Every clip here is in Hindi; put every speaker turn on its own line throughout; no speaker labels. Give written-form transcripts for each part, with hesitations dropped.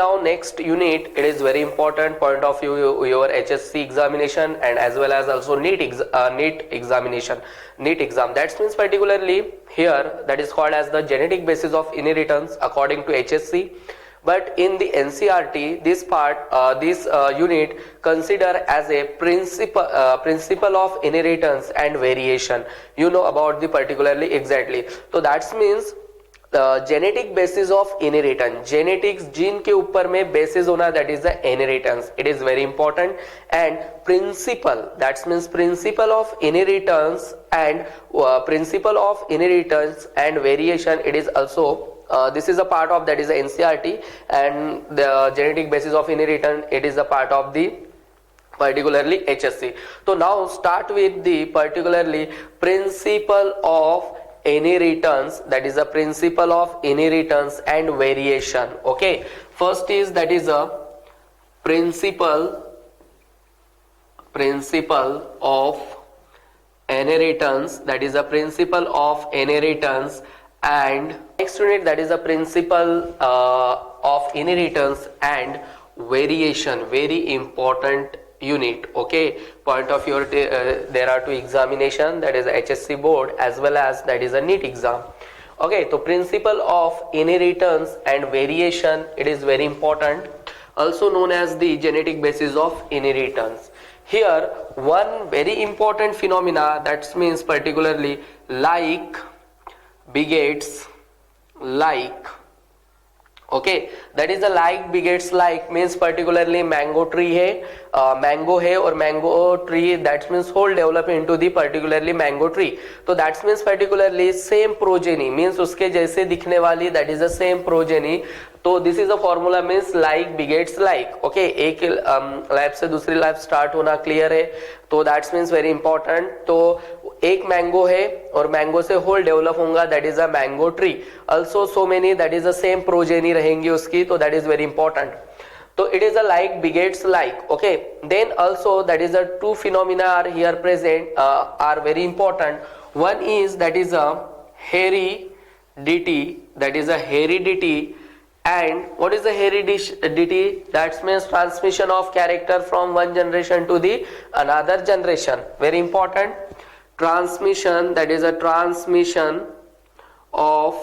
now next unit, it is very important point of view your HSC examination and as well as also NEET examination, NEET exam. That means particularly here that is called as the genetic basis of inheritance according to HSC. But in the NCERT, this unit consider as a principle of inheritance and variation. You know about the particularly exactly. So that means genetic basis of inheritance, genetics gene के ऊपर में बेसिस होना, that is the inheritance. It is very important. And principle, that means principle of inheritance and variation, it is also this is a part of, that is the NCERT, and the genetic basis of inheritance, it is a part of the particularly HSC. So now start with the particularly principle of inheritance, that is a principle of inheritance and variation. Okay, first is that is a principle of inheritance, that is a principle of inheritance, and next unit, that is a principle of inheritance and variation, very important unit. Okay, point of view, there are two examination, that is HSC board as well as that is a NEET exam. Okay, so principle of inheritance and variation, it is very important, also known as the genetic basis of inheritance. Here one very important phenomena, that means particularly like begets like. Okay, that is the like begets like, means particularly mango tree है, mango है और mango tree, that means whole develop into the particularly mango tree. तो that means particularly same progeny, means उसके जैसे दिखने वाली, that is the same progeny. तो this is a formula, means like begets like. Okay, एक लाइफ से दूसरी लाइफ स्टार्ट होना क्लियर है, तो दैट्स मीन्स वेरी इंपॉर्टेंट. तो एक मैंगो है और मैंगो से होल डेवलप होगा, that is a mango tree. Also so many, that is the same progeny रहेंगी उसकी, तो दैट इज वेरी इंपॉर्टेंट. तो it is a like begets like. Okay, then also that is a two phenomena are here present, are very important. One is that is a heredity, that is a heredity. And what is the heredity? That means transmission of character from one generation to the another generation. Very important. Transmission, that is a transmission of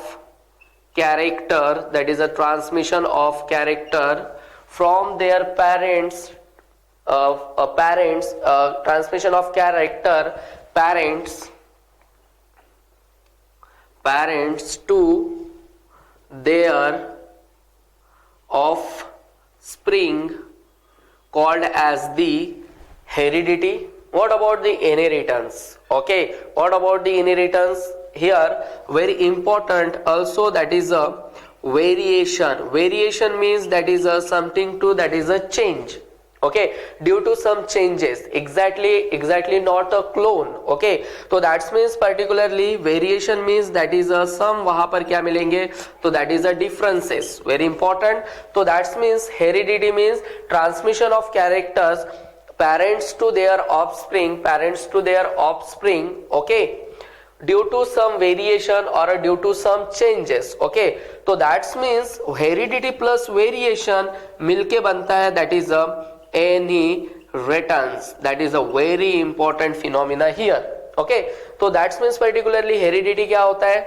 character, that is a transmission of character from their parents, transmission of character, parents to their offspring, called as the heredity. What about the inheritance? Okay, what about the inheritance? Here very important also, that is a variation. Variation means that is a something to, that is a change. Okay, due to some changes, exactly not a clone. Okay, तो that means particularly variation means that is a some, वहां पर क्या मिलेंगे, तो that is a differences, very important. तो that means heredity means transmission of characters, parents to their offspring. Okay, due to some variation or due to some changes. Okay, तो that means heredity plus variation मिलके बनता है, that is a inheritance. That is a very important phenomena here. Okay, तो that means particularly heredity क्या होता है,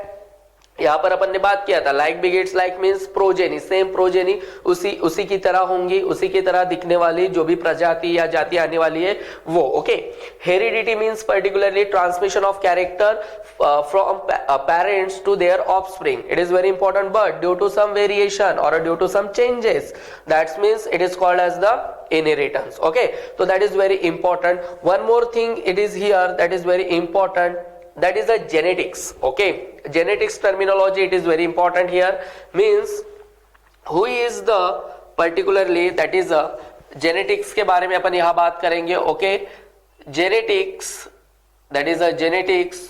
यहाँ पर अपन ने बात किया था, like begets like means progeny, same progeny, उसी की तरह होंगी, उसी की तरह दिखने वाली जो भी प्रजाति या जाति आने वाली है वो. Okay, heredity means particularly transmission of character from parents to their offspring. It is very important, but due to some variation और due to some changes, that means it is called as the inheritance. Okay, so that is very important. One more thing it is here, that is very important, that is the genetics. Okay, genetics terminology, it is very important here, means who is the particularly, that is a genetics के बारे में अपन यहाँ बात करेंगे. Okay, genetics, that is a genetics,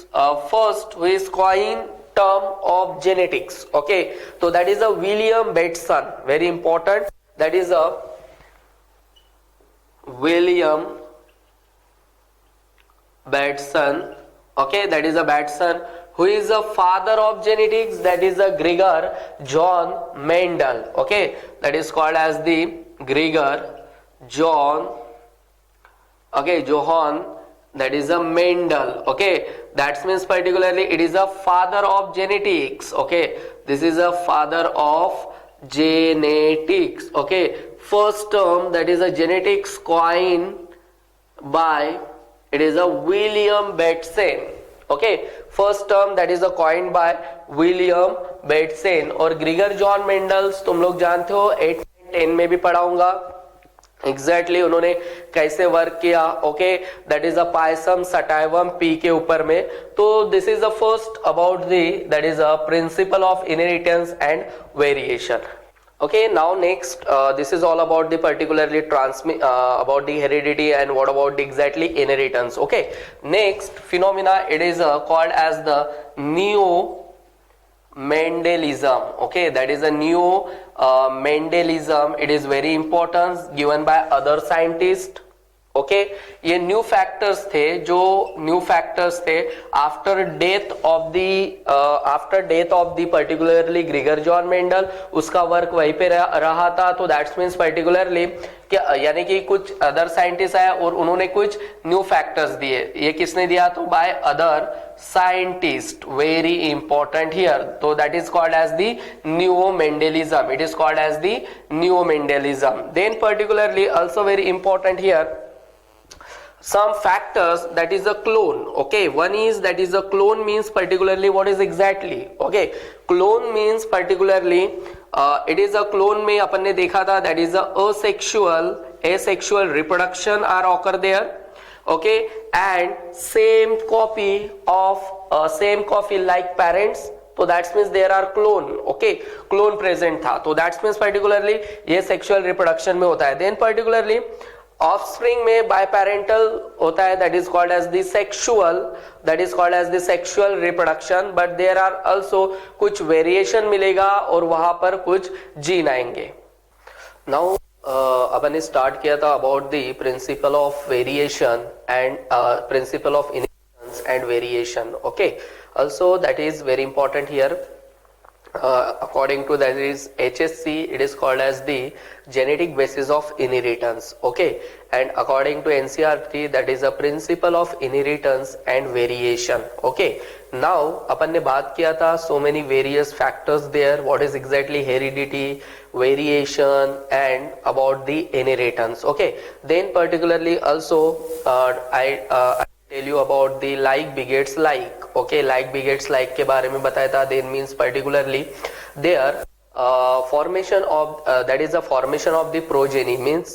first who is coined term of genetics. Okay, so that is a William Bateson, very important, that is a William Bateson. Okay, that is a Bateson who is the father of genetics? That is the Gregor John Mendel. Okay, that is called as the Gregor John, okay, Johann, that is a Mendel. Okay, that means particularly it is a father of genetics. Okay, this is a father of genetics. Okay, first term, that is a genetics coined by, it is a William Bateson. Okay, first term that is a coined by William Bateson. और ग्रीगर जॉन मेंडल्स तुम लोग जानते हो 8 10 में भी पढ़ाऊंगा एग्जैक्टली उन्होंने कैसे वर्क किया. Okay, that is a pisum sativum P के ऊपर में. तो this is the first about the, that is a principal of inheritance and variation. Okay, now next, this is all about the particularly about the heredity and what about the exactly inheritance. Okay, next phenomena, it is called as the neo-Mendelism. Okay, that is a neo-Mendelism. It is very important, given by other scientists. Okay, ये न्यू फैक्टर्स थे, जो न्यू फैक्टर्स थे after death of the particularly ग्रीगर John Mendel. उसका वर्क वहीं पे रहा था. तो दैट्स मीन्स पर्टिकुलरली यानी कि कुछ अदर साइंटिस्ट आए और उन्होंने कुछ न्यू फैक्टर्स दिए. ये किसने दिया? तो by other scientist. Very important here. तो that is called as the new Mendelism. It is called as the new Mendelism. Then particularly also very important here some factors, that is a clone. Okay, one is that is a clone means particularly what is exactly. Okay, clone means particularly it is a clone में अपन ने देखा था that is a asexual reproduction are occur there. Okay, and same copy like parents. तो that's means there are clone. Okay, clone present था. तो दैट्स मीन्स पर्टिकुलरली ये सेक्सुअल रिप्रोडक्शन में होता है. देन पर्टिकुलरली ऑफस्प्रिंग में बायपेरेंटल होता है, that is called as the sexual reproduction. But there are also कुछ वेरिएशन मिलेगा और वहां पर कुछ जीन आएंगे. नाउ अपन ने स्टार्ट किया था about the principle of variation and principal of inheritance and variation. Okay, also that is very important here. According to that is HSC, it is called as the genetic basis of inheritance. Okay, and according to NCERT, that is a principle of inheritance and variation. Okay, now अपन ने बात किया था so many various factors there. What is exactly heredity, variation and about the inheritance. Okay, then particularly also I tell you about the like begets like. Okay, like begets like के बारे में बताया था. then means particularly there formation of that is the formation of the progeny means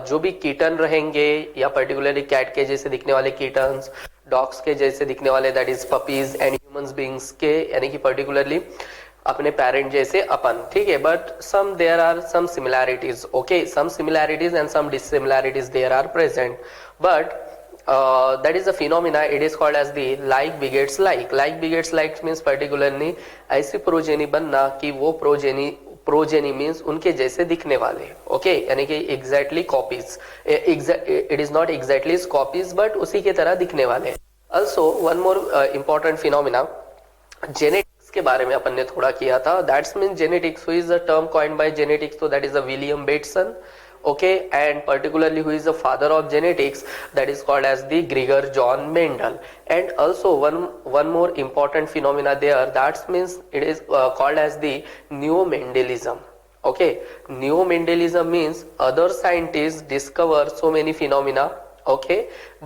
जो भी कीटन रहेंगे या particularly कैट के जैसे दिखने वाले कीटन्स, डॉग्स के जैसे दिखने वाले that is puppies and humans beings के यानी कि particularly अपने पेरेंट जैसे अपन. ठीक है, but some there are some similarities. Okay, some similarities and some dissimilarities there are present. But that is a phenomena, it is called as the like begets like. Like begets like means particularly ऐसी प्रोजेनी बनना कि वो प्रोजेनी मीन्स उनके जैसे दिखने वाले. ओके, यानी कि exactly copies. It is not exactly copies but उसी के तरह दिखने वाले. Also one more important phenomena, genetics के बारे में अपन ने थोड़ा किया था. That's mean genetics, who is the term coined by genetics. तो that is a William Bateson. Okay, and particularly who is the father of genetics, that is called as the Gregor John Mendel. And also one more important phenomena there, that means it is called as the neo-Mendelism. Okay, neo-Mendelism means other scientists discover so many phenomena. Okay,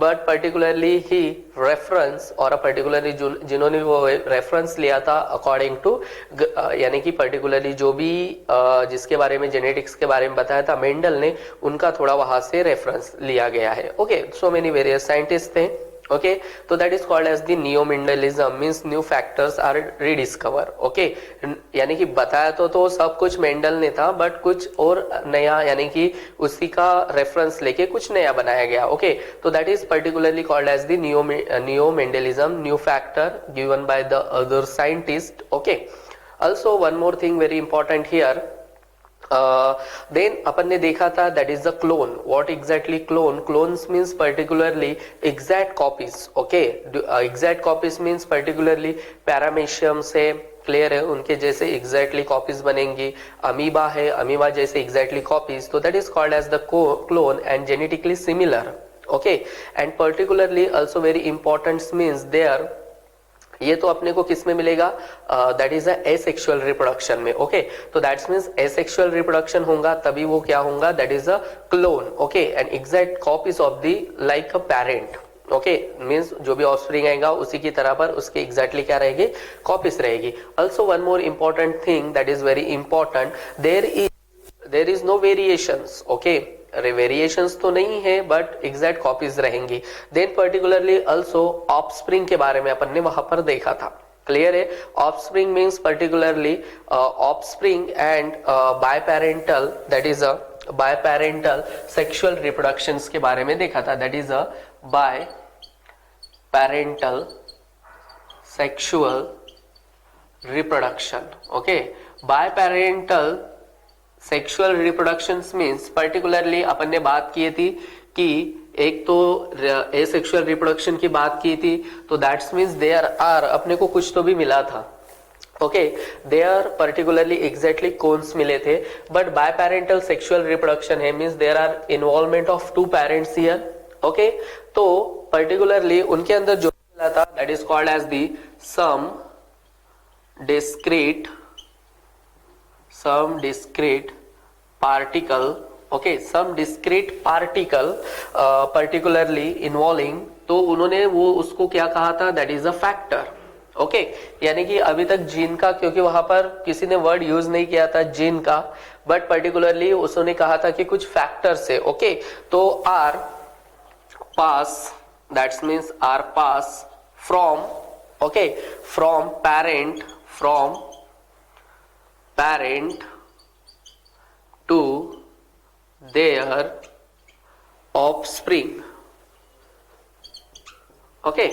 but particularly he reference or a particularly जिन्होंने वो रेफरेंस लिया था अकॉर्डिंग टू यानी कि पर्टिकुलरली जो भी जिसके बारे में जेनेटिक्स के बारे में बताया था मेंडल ने, उनका थोड़ा वहां से रेफरेंस लिया गया है. Okay, so many various scientist थे. ओके, तो that is called as the neo Mendelism means new factors are rediscover. Okay, यानी कि बताया तो सब कुछ मेंडल ने था बट कुछ और नया यानी कि उसी का रेफरेंस लेके कुछ नया बनाया गया. ओके, तो that is particularly called as the neo Mendelism, new factor given by the other scientist. Okay, also one more thing very important here, then अपन ने देखा था that is the clone. What exactly clone? Clones means particularly exact copies. Okay, exact copies means particularly paramecium से, क्लियर है, उनके जैसे एग्जैक्टली कॉपीज बनेंगी. अमीबा है, अमीबा जैसे एग्जैक्टली कॉपीज, तो that is called as the clone and genetically similar. Okay, and particularly also very important means there, ये तो अपने को किस में मिलेगा? दैट इज एसेक्सुअल रिप्रोडक्शन में. ओके, तो दैट्स मींस एसेक्सुअल रिप्रोडक्शन होगा तभी वो क्या होगा? That is a clone. Okay, and exact copies of the like a parent. Okay, means जो भी ऑफस्प्रिंग आएगा उसी की तरह पर उसके एग्जैक्टली क्या रहेगी? कॉपीज रहेगी. Also one more important thing that is very important, there is no variations. Okay, variations तो नहीं है बट एग्जैक्ट कॉपीज रहेंगी. देन पर्टिकुलरली आल्सो ऑफस्प्रिंग के बारे में अपन ने वहां पर देखा था. क्लियर है? Offspring means particularly offspring and biparental, that is a biparental sexual reproductions के बारे में देखा था. That is a biparental sexual reproduction. Okay, biparental sexual reproduction means particularly अपन ने बात की थी कि एक तो एसेक्सुअल रिप्रोडक्शन की बात की थी, तो दैट्स मीन्स देयर आर, अपने को कुछ तो भी मिला था. Okay, there particularly exactly clones मिले थे. बट बायपेरेंटल सेक्सुअल रिप्रोडक्शन है means there are involvement of two parents here. Okay, तो पर्टिकुलरली उनके अंदर जो मिला था that is called as the some discrete particle. Okay, some discrete particle particularly involving, तो उन्होंने वो उसको क्या कहा था? That is a factor. Okay, यानी कि अभी तक जीन का, क्योंकि वहां पर किसी ने वर्ड यूज नहीं किया था जीन का, बट पर्टिकुलरली उसने कहा था कि कुछ फैक्टर से. ओके, तो are pass, that's means are pass from, okay, from parent to their offspring. Okay,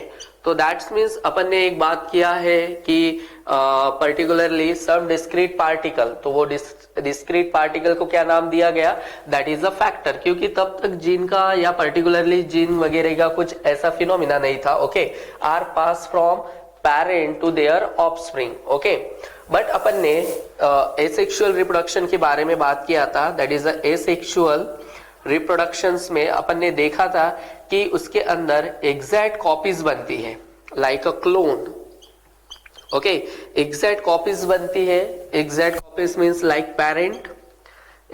तो दैट्स मीन्स अपन ने एक बात किया है कि पर्टिकुलरली सम डिस्क्रीट पार्टिकल, तो वो डिस्क्रीट पार्टिकल को क्या नाम दिया गया? दैट इज अ फैक्टर, क्योंकि तब तक जीन का या पर्टिकुलरली जीन वगैरह का कुछ ऐसा फिनोमिना नहीं था. Okay, are pass from parent to their offspring. Okay, but अपन ने एसेक्सुअल रिप्रोडक्शन के बारे में बात किया था. दैट इज एसेक्सुअल रिप्रोडक्शंस में अपन ने देखा था कि उसके अंदर एग्जैक्ट कॉपीज बनती है like a clone. Okay, exact copies बनती है. Exact copies means like parent,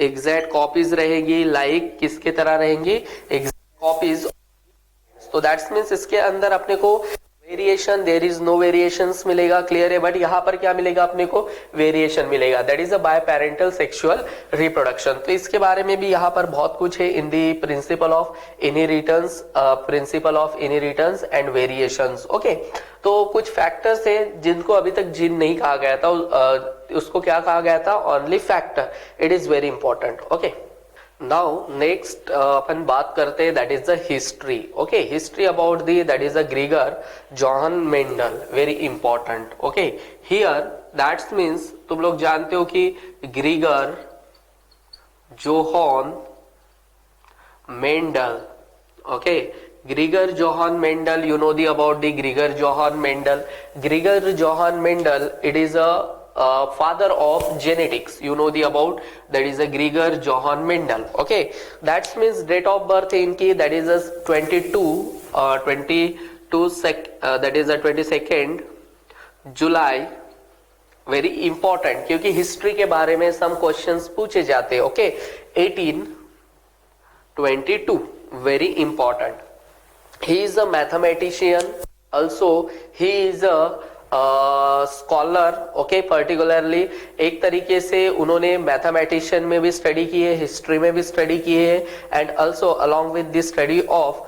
exact copies रहेगी लाइक किसके तरह रहेंगी? Exact copies. तो दैट्स मीन्स इसके अंदर अपने को variation, there is no variations मिलेगा. क्लियर है? बट यहाँ पर क्या मिलेगा? अपने को वेरिएशन मिलेगा. That is a biparental sexual reproduction. तो इसके बारे में भी यहाँ पर बहुत कुछ है in the principle of inheritance, and variations. Okay, तो कुछ फैक्टर्स है जिनको अभी तक जीन नहीं कहा गया था, उसको क्या कहा गया था? Only factor. It is very important. Okay, now next अपन बात करते हैं that is the history. Okay, history about the that is a Gregor John Mendel. Very important. Okay, here that's means तुम लोग जानते हो कि Gregor Johann Mendel. Okay, Gregor Johann Mendel, you know the about the Grigor Johann Mendel. Grigor Johann Mendel, it is a father of genetics. You know the about, that is a Grigor Johann Mendel. Okay, that means date of birth इनकी that is a 22nd July. Very important, क्योंकि हिस्ट्री के बारे में सम क्वेश्चंस पूछे जाते हैं. Okay, 1822, very important. He is a mathematician, also he is a scholar. Okay, particularly एक तरीके से उन्होंने मैथमेटिशियन में भी स्टडी की है, हिस्ट्री में भी स्टडी की है, and also along with the study of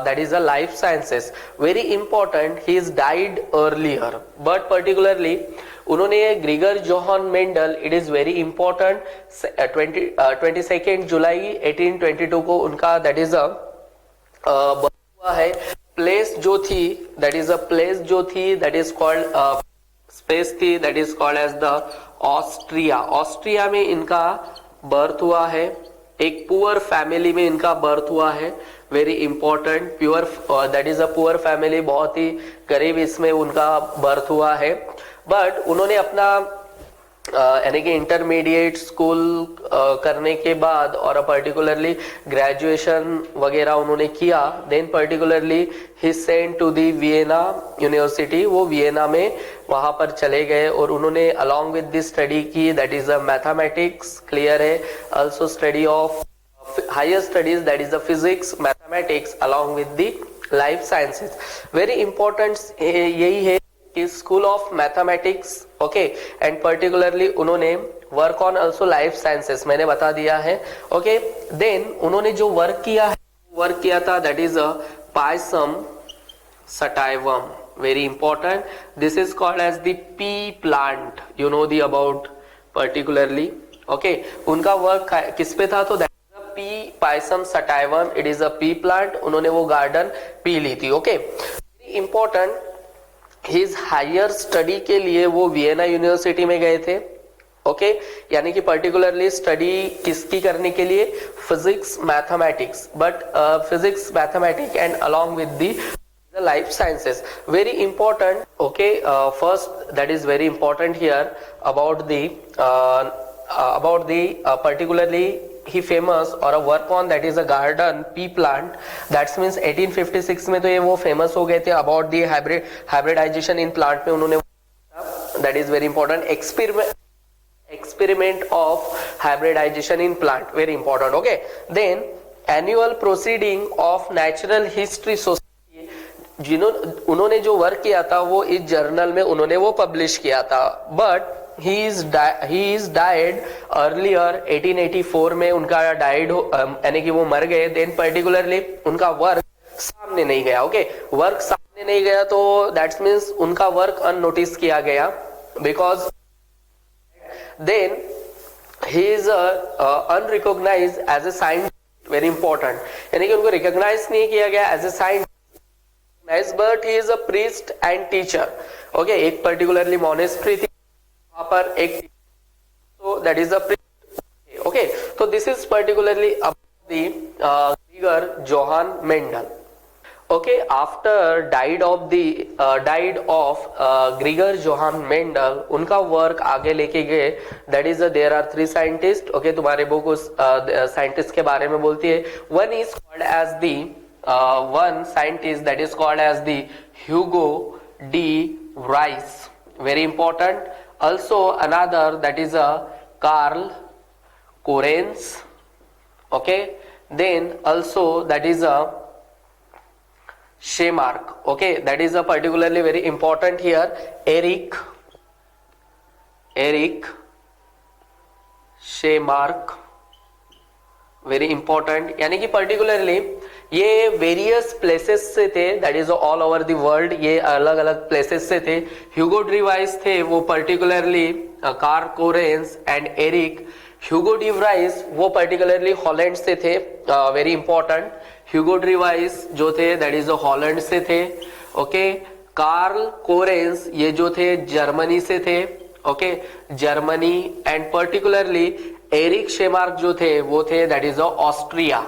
that is a life sciences. Very important, he is died earlier, but particularly उन्होंने ग्रीगर Johann Mendel, it is very important, 22 जुलाई 1822 को उनका दैट इज अ हुआ है. प्लेस जो थी दैट इज अ प्लेस जो थी दैट इज कॉल्ड स्पेस थी that is called as the Austria. Austria में इनका बर्थ हुआ है, एक पुअर फैमिली में इनका बर्थ हुआ है, very important, pure that is a poor family, बहुत ही गरीब इसमें उनका बर्थ हुआ है। बट उन्होंने अपना यानी कि इंटरमीडिएट स्कूल करने के बाद और पर्टिकुलरली ग्रेजुएशन वगैरह उन्होंने किया, देन पर्टिकुलरली ही sent to the Vienna university, वो वियना में वहां पर चले गए और उन्होंने अलॉन्ग विद दिस स्टडी की, that is a mathematics, clear है, also study of higher studies that is a physics, mathematics along with the life sciences. Very important यही है कि school of mathematics, okay, and particularly उन्होंने work on also life sciences, मैंने बता दिया है, ओके। देन उन्होंने जो वर्क किया था that is a pisum sativum, very important, this is called as the pea plant, you know the about particularly, okay. उनका वर्क किस पे था, तो pea pisum sativum, it is a pea plant, उन्होंने वो गार्डन पी ली थी, okay. Important, his higher study के लिए वो वियना यूनिवर्सिटी में गए थे, ओके, यानी कि पर्टिकुलरली स्टडी किसकी करने के लिए, physics mathematics, but physics mathematics and along with the life sciences, very important, okay. First that is very important here about the particularly he famous or a work on that is a garden pea plant, that means 1856 में तो ये वो फेमस हो गए थे about the hybridization in plant में उन्होंने, that is very important, experiment of hybridization in plant, very important, okay. Then annual proceeding of natural history society, उन्होंने जो वर्क किया था वो इस जर्नल में उन्होंने वो पब्लिश किया था, but he is died earlier 1884 में उनका डाइड यानी कि वो मर गए, देन पर्टिकुलरली उनका वर्क सामने नहीं गया, ओके, वर्क सामने नहीं गया तो दैट्स मीन्स उनका वर्क अननोटिस किया गया, because then he is unrecognized as a scientist, very important, यानी कि उनको रिकॉग्नाइज नहीं किया गया as a scientist, but he is a priest and teacher, okay. एक पर्टिकुलरली मॉनेस्ट्री थी वहां पर एक, so that is a okay, so this is particularly about the Gregor Johann Mendel, okay. After died of Gregor Johann Mendel, उनका वर्क आगे लेके गए, that is there are three scientists, okay, तुम्हारे बुक उस साइंटिस्ट के बारे में बोलती है, one is called as the one scientist that is called as the Hugo de Vries, very important. Also another that is a Karl Korens, okay. Then also that is a Shemark, okay, that is a particularly very important here, Erich Shemark, very important, यानी कि पर्टिकुलरली ये वेरियस प्लेसेस से थे, that is all over the world, ये अलग अलग प्लेसेस से थे। ह्यूगो डिवाइस थे वो particularly Carl Correns and Erich, Hugo de Vries वो पर्टिकुलरली हॉलैंड से थे, वेरी इंपॉर्टेंट, ह्यूगो डिवाइस जो थे दैट इज हॉलैंड से थे, ओके। कार्ल कोरेंस ये जो थे जर्मनी से थे, okay, Germany, and particularly Eric Tschermak जो थे वो थे दैट इज ऑस्ट्रिया।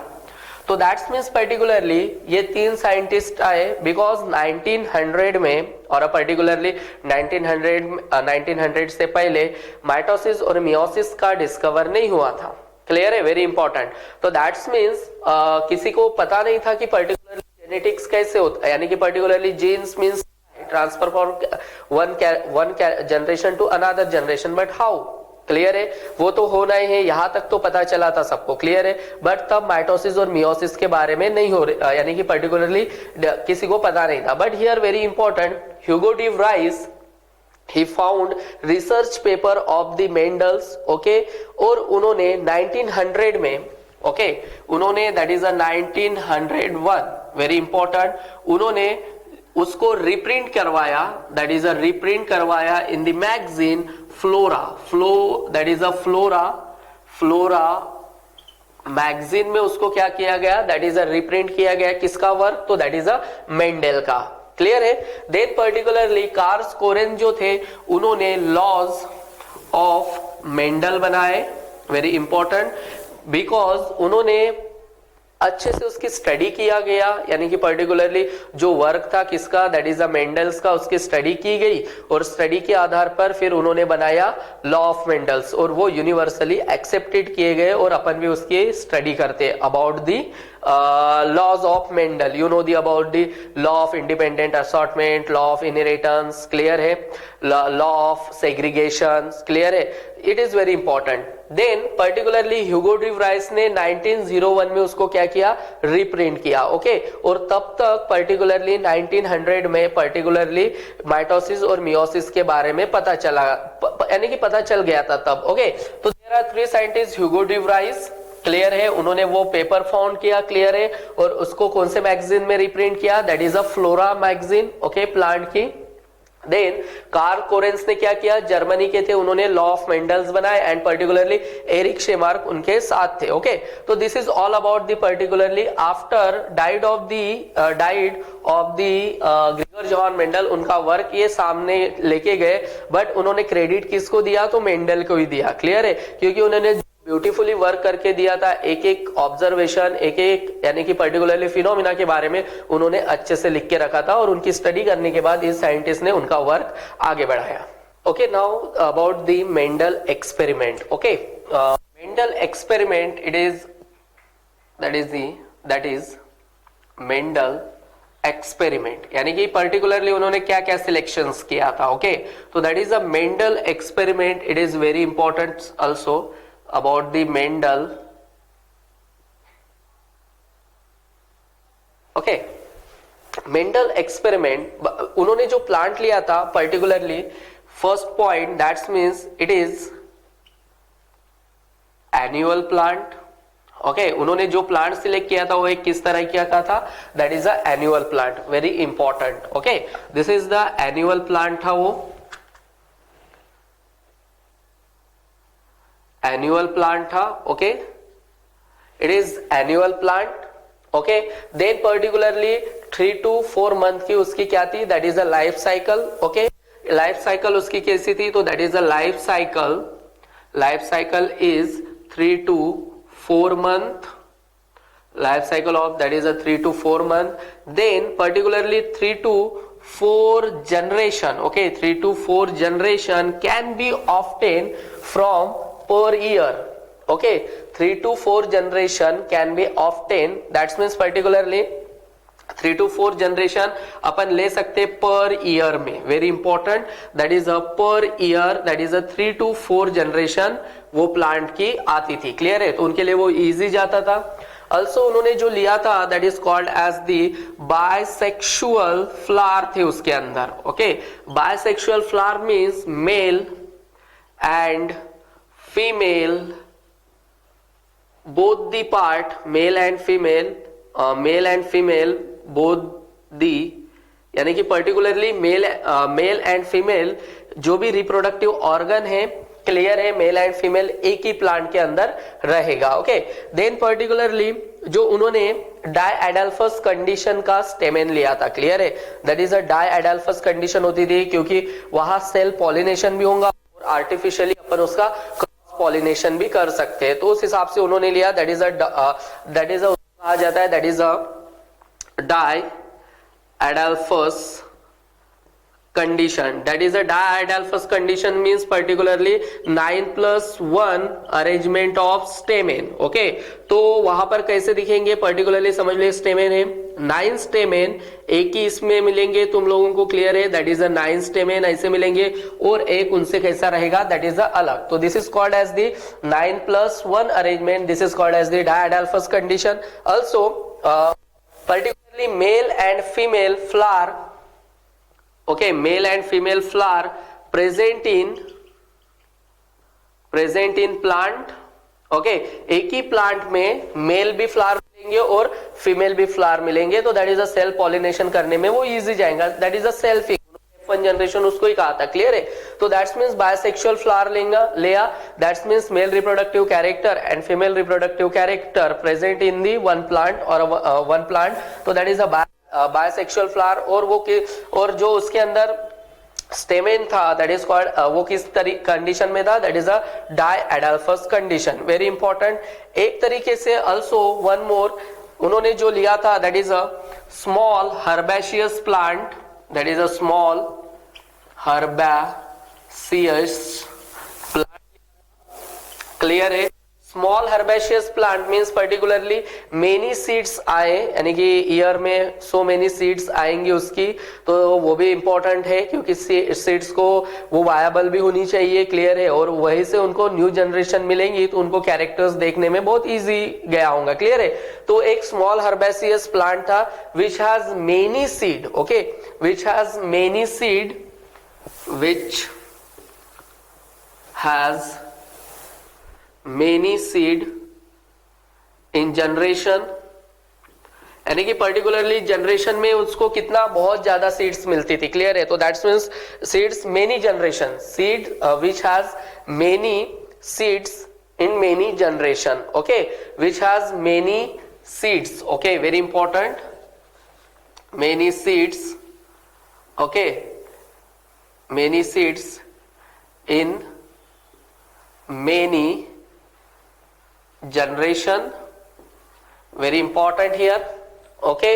तो दैट्स मीन्स पर्टिकुलरली ये तीन साइंटिस्ट आए, बिकॉज 1900 में और पर्टिकुलरली 1900 से पहले माइटोसिस और मियोसिस का डिस्कवर नहीं हुआ था, क्लियर है, वेरी इंपॉर्टेंट। तो दैट्स मीन्स किसी को पता नहीं था कि पर्टिकुलरली जेनेटिक्स कैसे होता है, यानी कि particularly genes means transfer for one generation to another generation, but how, clear है, वो तो होना ही है, यहां तक तो पता चला था सबको, क्लियर है, बट तब माइटोसिस और मियोसिस के बारे में नहीं हो रहा, यानी कि पर्टिकुलरली किसी को पता नहीं था। But here very important, Hugo de Vries he found research paper of the Mendels, okay, और उन्होंने 1900 में, okay, उन्होंने that is a 1901 very important, उन्होंने उसको रिप्रिंट करवाया, दैट इज अ रिप्रिंट करवाया in the magazine flora, that is a flora magazine में उसको क्या किया गया, दैट इज अ रिप्रिंट किया गया, किसका वर्क, तो दैट इज अ मेंडेल का, क्लियर है। देन पर्टिकुलरली कार्ल कोरेन जो थे उन्होंने लॉज ऑफ मेंडल बनाए, वेरी इंपॉर्टेंट, बिकॉज उन्होंने अच्छे से उसकी स्टडी किया गया, यानी कि पर्टिकुलरली जो वर्क था किसका, दैट इज द मेंडल्स का, उसकी स्टडी की गई और स्टडी के आधार पर फिर उन्होंने बनाया लॉ ऑफ मेंडल्स और वो यूनिवर्सली एक्सेप्टेड किए गए और अपन भी उसकी स्टडी करते about the laws of Mendel, you know the about the law of independent assortment, law of inheritance, clear है, लॉ ऑफ सेग्रीगेशन, क्लियर है, it is very important. Then particularly Hugo de Vries ने 1901 में उसको क्या किया, रीप्रिंट किया, ओके और तब तक पर्टिकुलरली 1900 में पर्टिकुलरली माइटोसिस और मियोसिस के बारे में पता चला, यानी कि पता चल गया था तब, ओके। तो there are 3 scientist, Hugo de Vries, clear है, उन्होंने वो पेपर फाउंड किया, क्लियर है, और उसको कौन से मैगजीन में रिप्रिंट किया, that is a flora magazine, okay, plant की। देन कार्ल कोरेंस ने क्या किया, जर्मनी के थे, उन्होंने लॉ ऑफ मेंडल्स बनाए एंड पर्टिकुलरली एरिक शेमार्क उनके साथ थे, ओके। तो this is all about the particularly after died of the Gregor John Mendel, उनका वर्क ये सामने लेके गए, बट उन्होंने क्रेडिट किसको दिया, तो मेंडल को ही दिया, क्लियर है, क्योंकि उन्होंने ब्यूटीफुली वर्क करके दिया था, एक एक ऑब्जर्वेशन, एक एक यानी कि पर्टिकुलरली फिनोमिना के बारे में उन्होंने अच्छे से लिख के रखा था और उनकी स्टडी करने के बाद इस साइंटिस्ट ने उनका वर्क आगे बढ़ाया, okay. Now about the Mendel experiment, okay. Mendel experiment, it is that is Mendel experiment, यानी कि पर्टिकुलरली उन्होंने क्या क्या सिलेक्शंस किया था, ओके। तो that is a Mendel experiment, it is very important also about the Mendel, okay, Mendel experiment, उन्होंने जो प्लांट लिया था particularly, first point that's means it is annual plant, okay. उन्होंने जो प्लांट सिलेक्ट किया था वो एक किस तरह किया था, that is a annual plant, very important, okay. This is the annual plant था, वो एनुअल प्लांट था, okay, it is annual plant, okay. Then particularly 3 to 4 month की उसकी क्या थी, that is a life cycle, okay. Life cycle उसकी कैसी थी, तो that is a life cycle is 3 to 4 month, life cycle of that is a 3 to 4 month. Then particularly 3 to 4 generation, okay, 3 to 4 generation can be obtained from per year, okay, 3 to 4 generation can be obtained, that means particularly 3 to 4 generation अपन ले सकते पर ईयर में, very important, that is a per year, that is a 3 to 4 generation वो प्लांट की आती थी, क्लियर है, तो उनके लिए वो इजी जाता था। ऑल्सो उन्होंने जो लिया था that is called as the bisexual flower थे उसके अंदर, okay. Bisexual flower means male and female, both the part, male and female both the, यानी कि पर्टिकुलरली मेल एंड फीमेल जो भी रिप्रोडक्टिव ऑर्गन है, क्लियर है, मेल एंड फीमेल एक ही प्लांट के अंदर रहेगा, ओके। देन पर्टिकुलरली जो उन्होंने डायएडल्फस कंडीशन का स्टेमेन लिया था, क्लियर है, that is a diadelphous condition होती थी क्योंकि वहां सेल पॉलिनेशन भी होगा और आर्टिफिशियली अपन उसका पॉलिनेशन भी कर सकते हैं, तो उस हिसाब से उन्होंने लिया, दैट इज अ कहा जाता है that is a diadelphous condition, that is a diadelphous condition means particularly 9+1 arrangement of stamen, okay। तो वहां पर कैसे दिखेंगे, पर्टिकुलरली समझ ले, स्टेमेन है 9 स्टेमेन एक ही इसमें मिलेंगे, तुम लोगों को क्लियर है, दैट इज अ 9 स्टेमेन ऐसे मिलेंगे और एक उनसे कैसा रहेगा, दैट इज अ अलग, तो this is called as the 9+1 arrangement, this is called as the diadelphous condition। also particularly male and female flower, okay, male and female flower present in plant, okay, एक ही प्लांट में मेल भी फ्लावर मिलेंगे और फीमेल भी फ्लावर मिलेंगे, तो that is a self pollination करने में वो इजी जाएगा, that is a selfing, F1 generation उसको ही कहा था, क्लियर है। तो दैट्स मींस बायसेक्सुअल फ्लावर लिया, that's means male reproductive character and female reproductive character present in the one plant और वन प्लांट, तो that is a bisexual flower. और वो और जो उसके अंदर स्टेमेन था, दैट इज कॉल्ड, वो किस कंडीशन में था, that is a diadelphous condition, very important. एक तरीके से अल्सो वन मोर उन्होंने जो लिया था, that is a small herbaceous plant, that is a small herbaceous plant. Clear है. Small herbaceous plant means particularly many seeds आए, यानी कि ईयर में सो मेनी सीड्स आएंगी उसकी, तो वो भी इंपॉर्टेंट है क्योंकि सीड्स को वो वायबल भी होनी चाहिए. क्लियर है. और वहीं से उनको न्यू जनरेशन मिलेंगी तो उनको कैरेक्टर्स देखने में बहुत इजी गया होगा. क्लियर है. तो एक स्मॉल हर्बेशियस प्लांट था which has many seed. Okay, which has many seed, which has many seed in generation, यानी कि पर्टिकुलरली जनरेशन में उसको कितना बहुत ज्यादा सीड्स मिलती थी. क्लियर है. तो that's means seeds many generation, seed which has many seeds in many generation. Okay, which has many seeds. Okay, very important, many seeds. Okay, many seeds in many generation, very important here. Okay,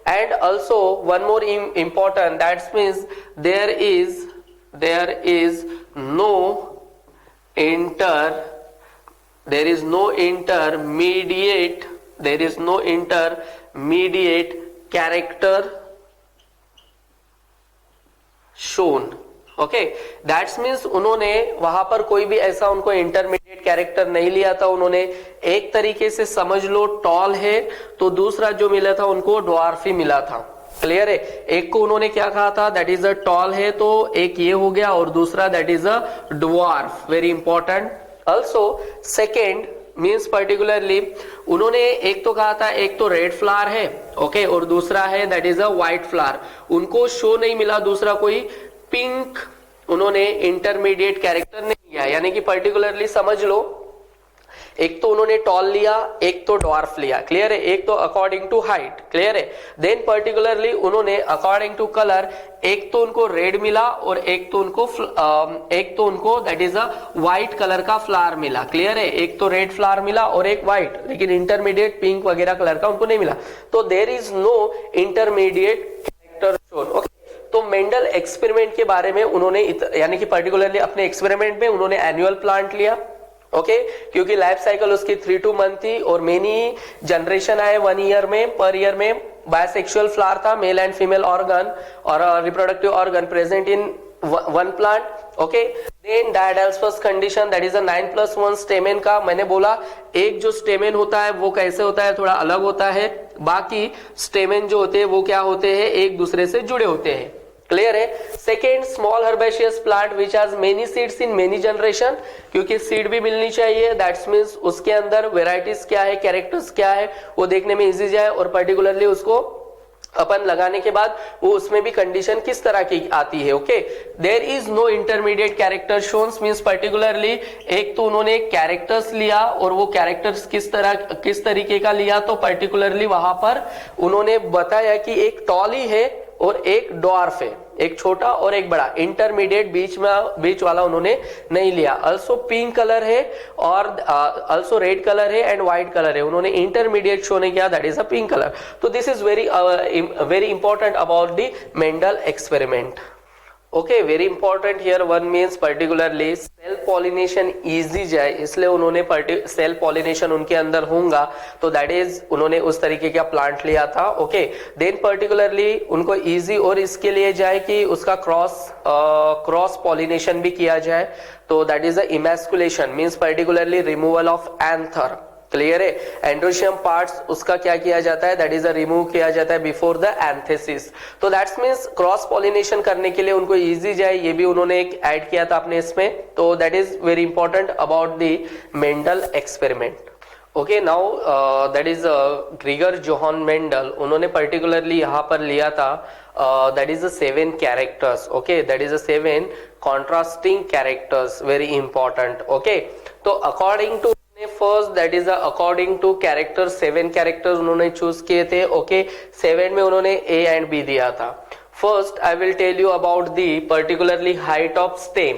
and also one more important, that means there is no intermediate character shown. Okay, that's means उन्होंने वहां पर कोई भी ऐसा उनको इंटरमीडिएट कैरेक्टर नहीं लिया था. उन्होंने एक तरीके से समझ लो टॉल है, तो दूसरा जो मिला था उनको ड्वार्फ ही मिला था. क्लियर है. एक को उन्होंने क्या कहा था, दैट इज अ टॉल है, तो एक ये हो गया, और दूसरा that is a dwarf. Very important. Also second means particularly उन्होंने एक तो कहा था एक तो रेड फ्लावर है, ओके, और दूसरा है that is a white flower. उनको शो नहीं मिला दूसरा कोई पिंक, उन्होंने इंटरमीडिएट कैरेक्टर नहीं लिया. यानी कि पर्टिकुलरली समझ लो, एक तो उन्होंने टॉल लिया, एक तो ड्वार्फ लिया. क्लियर है. एक तो अकॉर्डिंग टू हाइट. क्लियर है. देन पर्टिकुलरली उन्होंने अकॉर्डिंग टू कलर, एक तो उनको रेड मिला और एक तो उनको that is a white colour का फ्लावर मिला. क्लियर है. एक तो रेड फ्लावर मिला और एक व्हाइट, लेकिन इंटरमीडिएट पिंक वगैरह कलर का उनको नहीं मिला. तो there is no intermediate character shown. Okay, तो मेंडल एक्सपेरिमेंट के बारे में उन्होंने यानी कि पर्टिकुलरली अपने एक्सपेरिमेंट में उन्होंने एनुअल प्लांट लिया. ओके, क्योंकि लाइफ साइकिल उसकी 3 to month थी और मेनी जनरेशन आए 1 ईयर में, पर ईयर में. बायसेक्सुअल फ्लावर था, मेल एंड फीमेल ऑर्गन और reproductive organ present in one plant. Okay, then diadelphous condition, that is a 9+1 stamen का. मैंने बोला एक जो स्टेमेन होता है वो कैसे होता है, थोड़ा अलग होता है. बाकी स्टेमेन जो होते हैं वो क्या होते हैं, एक दूसरे से जुड़े होते हैं. क्लियर है. Second, small herbaceous plant which has many seeds in many generation, क्योंकि सीड भी मिलनी चाहिए. दैट्स मीन्स उसके अंदर वेराइटीज क्या है, कैरेक्टर्स क्या है, वो देखने में इजी जाए, और पर्टिकुलरली उसको अपन लगाने के बाद वो उसमें भी कंडीशन किस तरह की आती है. Okay, there is no intermediate character shown means particularly एक तो उन्होंने कैरेक्टर्स लिया और वो कैरेक्टर्स किस तरीके का लिया, तो पर्टिकुलरली वहां पर उन्होंने बताया कि एक टॉल ही है और एक ड्वार्फ है, एक छोटा और एक बड़ा. इंटरमीडिएट बीच वाला उन्होंने नहीं लिया. अल्सो पिंक कलर है और अल्सो रेड कलर है एंड व्हाइट कलर है. उन्होंने इंटरमीडिएट शो नहीं किया, that is a pink colour. तो this is very important about the Mendel experiment. Okay, very important here one means particularly self pollination easy जाए, इसलिए उन्होंने सेल पॉलिनेशन उनके अंदर होगा, तो दैट इज उन्होंने उस तरीके का प्लांट लिया था. ओके, देन पर्टिकुलरली उनको इजी और इसके लिए जाए कि उसका क्रॉस पॉलिनेशन भी किया जाए, तो that is a emasculation means particularly removal of anther. Clear है. एंड्रोशियम पार्ट्स उसका क्या किया जाता है, दैट इज अ रिमूव किया जाता है बिफोर द एंथेसिस. तो दैट्स मीन्स क्रॉस पॉलिनेशन करने के लिए उनको इजी जाए, ये भी उन्होंने एक ऐड किया था अपने इसमें. तो that is very important about the Mendel experiment. Okay, now that is Gregor Johann Mendel. उन्होंने पर्टिकुलरली यहाँ पर लिया था that is 7 characters. Okay, that is 7 contrasting characters, very important. Okay, तो according to first that is according to character 7 characters उन्होंने चूज किए थे. ओके, 7 में उन्होंने ए एंड बी दिया था. First I will tell you about the particularly height of stem.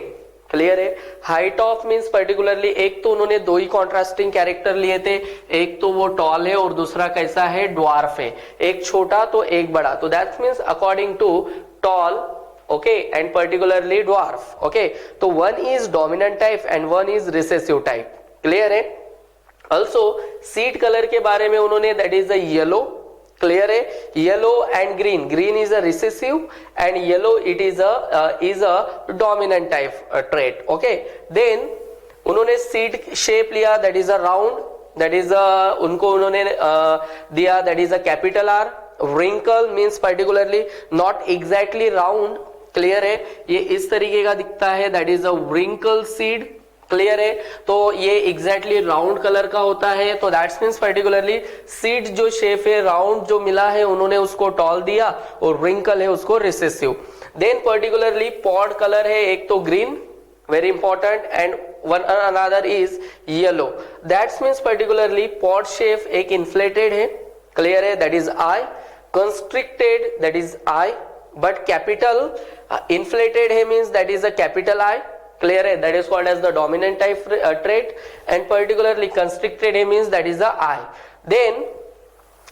Clear है. हाइट ऑफ मींस पर्टिकुलरली एक तो उन्होंने दो ही कॉन्ट्रास्टिंग कैरेक्टर लिए थे, एक तो वो टॉल है और दूसरा कैसा है, ड्वार्फ है. एक छोटा तो एक बड़ा, तो that means according to tall, okay, and particularly dwarf. Okay, so one is dominant type and one is recessive type. Clear है. Also seed color के बारे में उन्होंने, that is the yellow. Clear है. Yellow and green. Green is a recessive and yellow it is a dominant type trait. Okay, then उन्होंने seed shape लिया, that is a round, that is उनको उन्होंने दिया, that is a capital R. Wrinkle means particularly not exactly round. Clear है. ये इस तरीके का दिखता है, that is a wrinkle seed. Clear है. तो ये एग्जैक्टली राउंड कलर का होता है, तो दैट्स मीन्स पर्टिकुलरली सीड जो शेप है राउंड जो मिला है उन्होंने उसको टॉल दिया और व्रिंकल है उसको recessive. Then particularly pod colour है, एक तो green, very important, and one another is yellow. That's means particularly pod shape एक इन्फ्लेटेड है. क्लियर है. That is I. Constricted, that is I, but capital inflated है means that is a capital I. Clear है. That is called as the dominant type trait, and particularly constricted है means that is a I. Then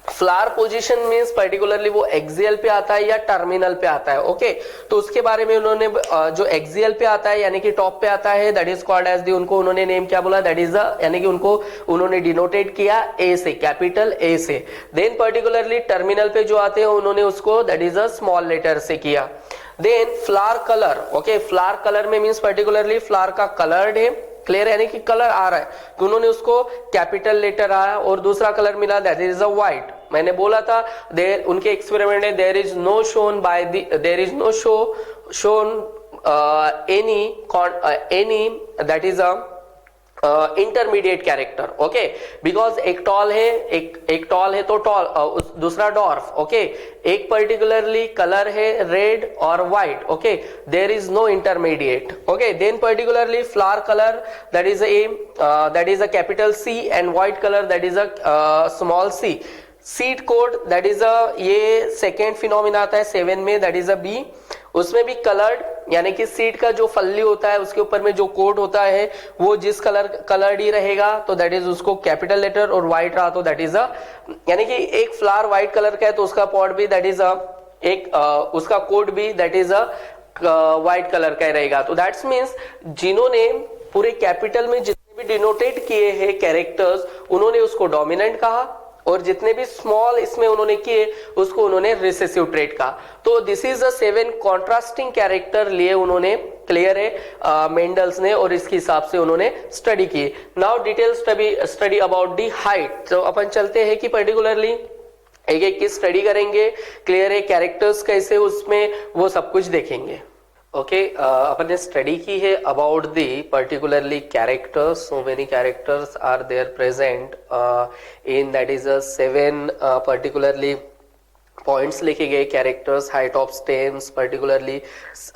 flower position means particularly वो एक्सियल पे आता है या टर्मिनल पे आता है. ओके, तो उसके बारे में उन्होंने जो एक्सियल पे आता है यानी कि टॉप पे आता है, that is called as the, उनको उन्होंने नेम क्या बोला, दैट इज यानी कि उनको उन्होंने डिनोटेड किया ए से, कैपिटल ए से. देन पर्टिकुलरली टर्मिनल पे जो आते हैं उन्होंने उसको that is a small letter से किया. Then flower colour. Okay, flower colour में मींस पर्टिकुलरली फ्लावर का कलर्ड है. क्लियर यानी कि कलर आ रहा है तो उन्होंने उसको कैपिटल लेटर आया और दूसरा कलर मिला, दैट इज अ व्हाइट. मैंने बोला था देर उनके एक्सपेरिमेंट में there is no shown by there is no shown any that is a intermediate character. Okay, because एक टॉल है, एक टॉल है तो टॉल, दूसरा डॉर्फ. ओके, एक पर्टिकुलरली कलर है रेड और white. Okay, there is no intermediate. Okay, then particularly flower colour that is a capital C and white colour that is a small C. Seed coat that is a, ये सेकेंड फिनोमिना आता है 7 में, दैट इज अ बी. उसमें भी कलर्ड यानी कि सीड का जो फल्ली होता है उसके ऊपर में जो कोट होता है वो जिस कलर्ड ही रहेगा तो दैट इज उसको कैपिटल लेटर, और व्हाइट रहा तो दैट इज अ, यानी कि एक फ्लावर व्हाइट कलर का है तो उसका पॉट भी दैट इज अ, एक उसका कोट भी that is a white colour का रहेगा. तो दैट्स मीन्स जिन्होंने पूरे कैपिटल में जितने भी डिनोटेट किए हैं कैरेक्टर्स उन्होंने उसको डोमिनेंट कहा, और जितने भी स्मॉल इसमें उन्होंने किए उसको उन्होंने रिसेसिव ट्रेट कहा. तो this is a 7 contrasting character लिए उन्होंने. क्लियर है. मेंडल्स ने, और इसके हिसाब से उन्होंने स्टडी की. Now detail study about the height. तो अपन चलते हैं कि पर्टिकुलरली एक एक की स्टडी करेंगे. क्लियर है. कैरेक्टर्स कैसे उसमें वो सब कुछ देखेंगे. ओके, अपन ने स्टडी की है about the particularly characters. So many characters are there present in that is 7 particularly points लिखे गए characters. Height of stems, particularly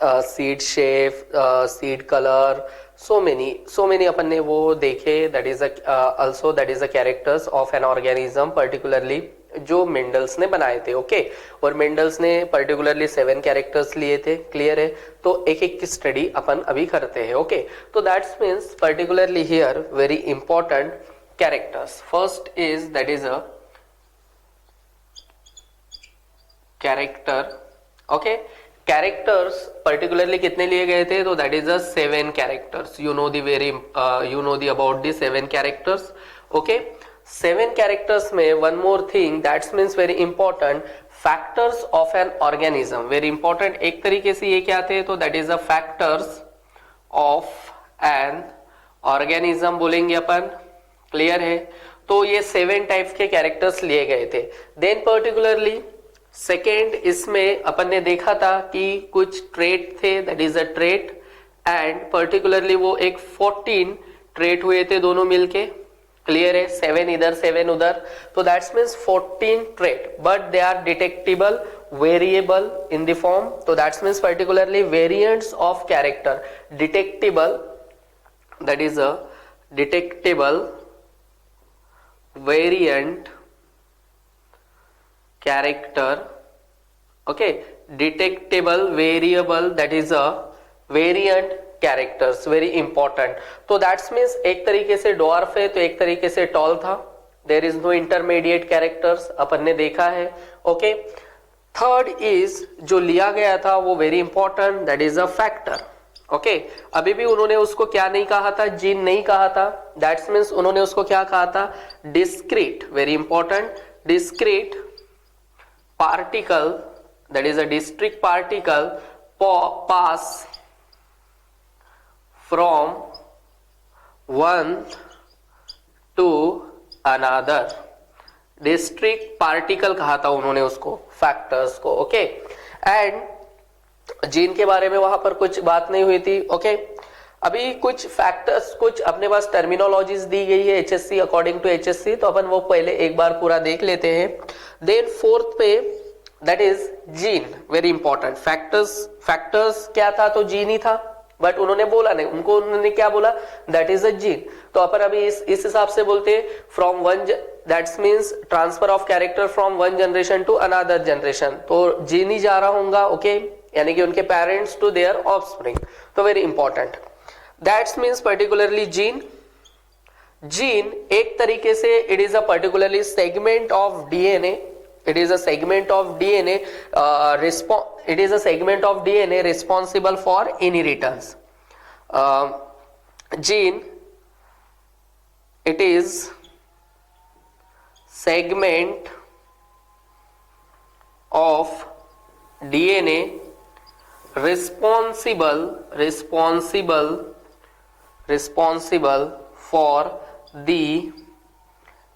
seed shape, seed colour, so many अपन ने वो देखे. That is also that is the characters of an organism particularly जो मेंडल्स ने बनाए थे. ओके, और मेंडल्स ने पर्टिकुलरली 7 कैरेक्टर्स लिए थे. क्लियर है. तो एक एक की स्टडी अपन अभी करते हैं. ओके, तो that's means particularly here very important characters. First is that is a character. Okay, characters particularly कितने लिए गए थे, तो that is a 7 characters. You know the about the 7 characters. Okay, 7 characters में one more thing that's means very important, factors of an organism. Very important. एक तरीके से ये क्या थे, तो that is a factors of an organism बोलेंगे अपन. क्लियर है. तो ये 7 टाइप के कैरेक्टर्स लिए गए थे. देन पर्टिकुलरली सेकेंड इसमें अपन ने देखा था कि कुछ ट्रेट थे, that is a trait, and particularly वो एक 14 ट्रेट हुए थे दोनों मिलके. क्लियर है. 7 इधर 7 उधर, तो that's means 14 trait, but they are detectable variable in the form. तो that's means particularly variants of character. Detectable that is a detectable variant character. Okay, detectable variable that is a variant characters, very important. तो दैट्स मीन्स एक तरीके से डॉर्फ है तो एक तरीके से टॉल था, there is no intermediate characters, अपन ने देखा है। ओके, थर्ड इज जो लिया गया था वो very important, that is a factor. Okay, अभी भी उन्होंने उसको क्या नहीं कहा था, जीन नहीं कहा था, दैट्स मीन्स उन्होंने उसको क्या कहा था, discrete, very important, discrete particle, that is a discrete particle pass from one two another, discrete particle कहा था उन्होंने उसको, फैक्टर्स को। ओके, एंड जीन के बारे में वहां पर कुछ बात नहीं हुई थी। ओके, अभी कुछ फैक्टर्स, कुछ अपने पास टर्मिनोलॉजीज दी गई है एचएससी, अकॉर्डिंग टू एचएससी, तो अपन वो पहले एक बार पूरा देख लेते हैं। देन फोर्थ पे that is gene, very important. Factors क्या था, तो जीन ही था, बट उन्होंने बोला नहीं, उन्होंने क्या बोला, दैट इज अ जीन। तो अपन अभी इस हिसाब से बोलते from one, that's means transfer of character from one generation to another generation, तो जीन ही जा रहा होगा। ओके, यानी कि उनके पेरेंट्स टू देयर ऑफस्प्रिंग, तो very important, that's means particularly gene. Gene एक तरीके से it is a particularly segment of DNA, it is a segment of DNA it is a segment of DNA responsible for inheritance. Gene, it is segment of DNA responsible for the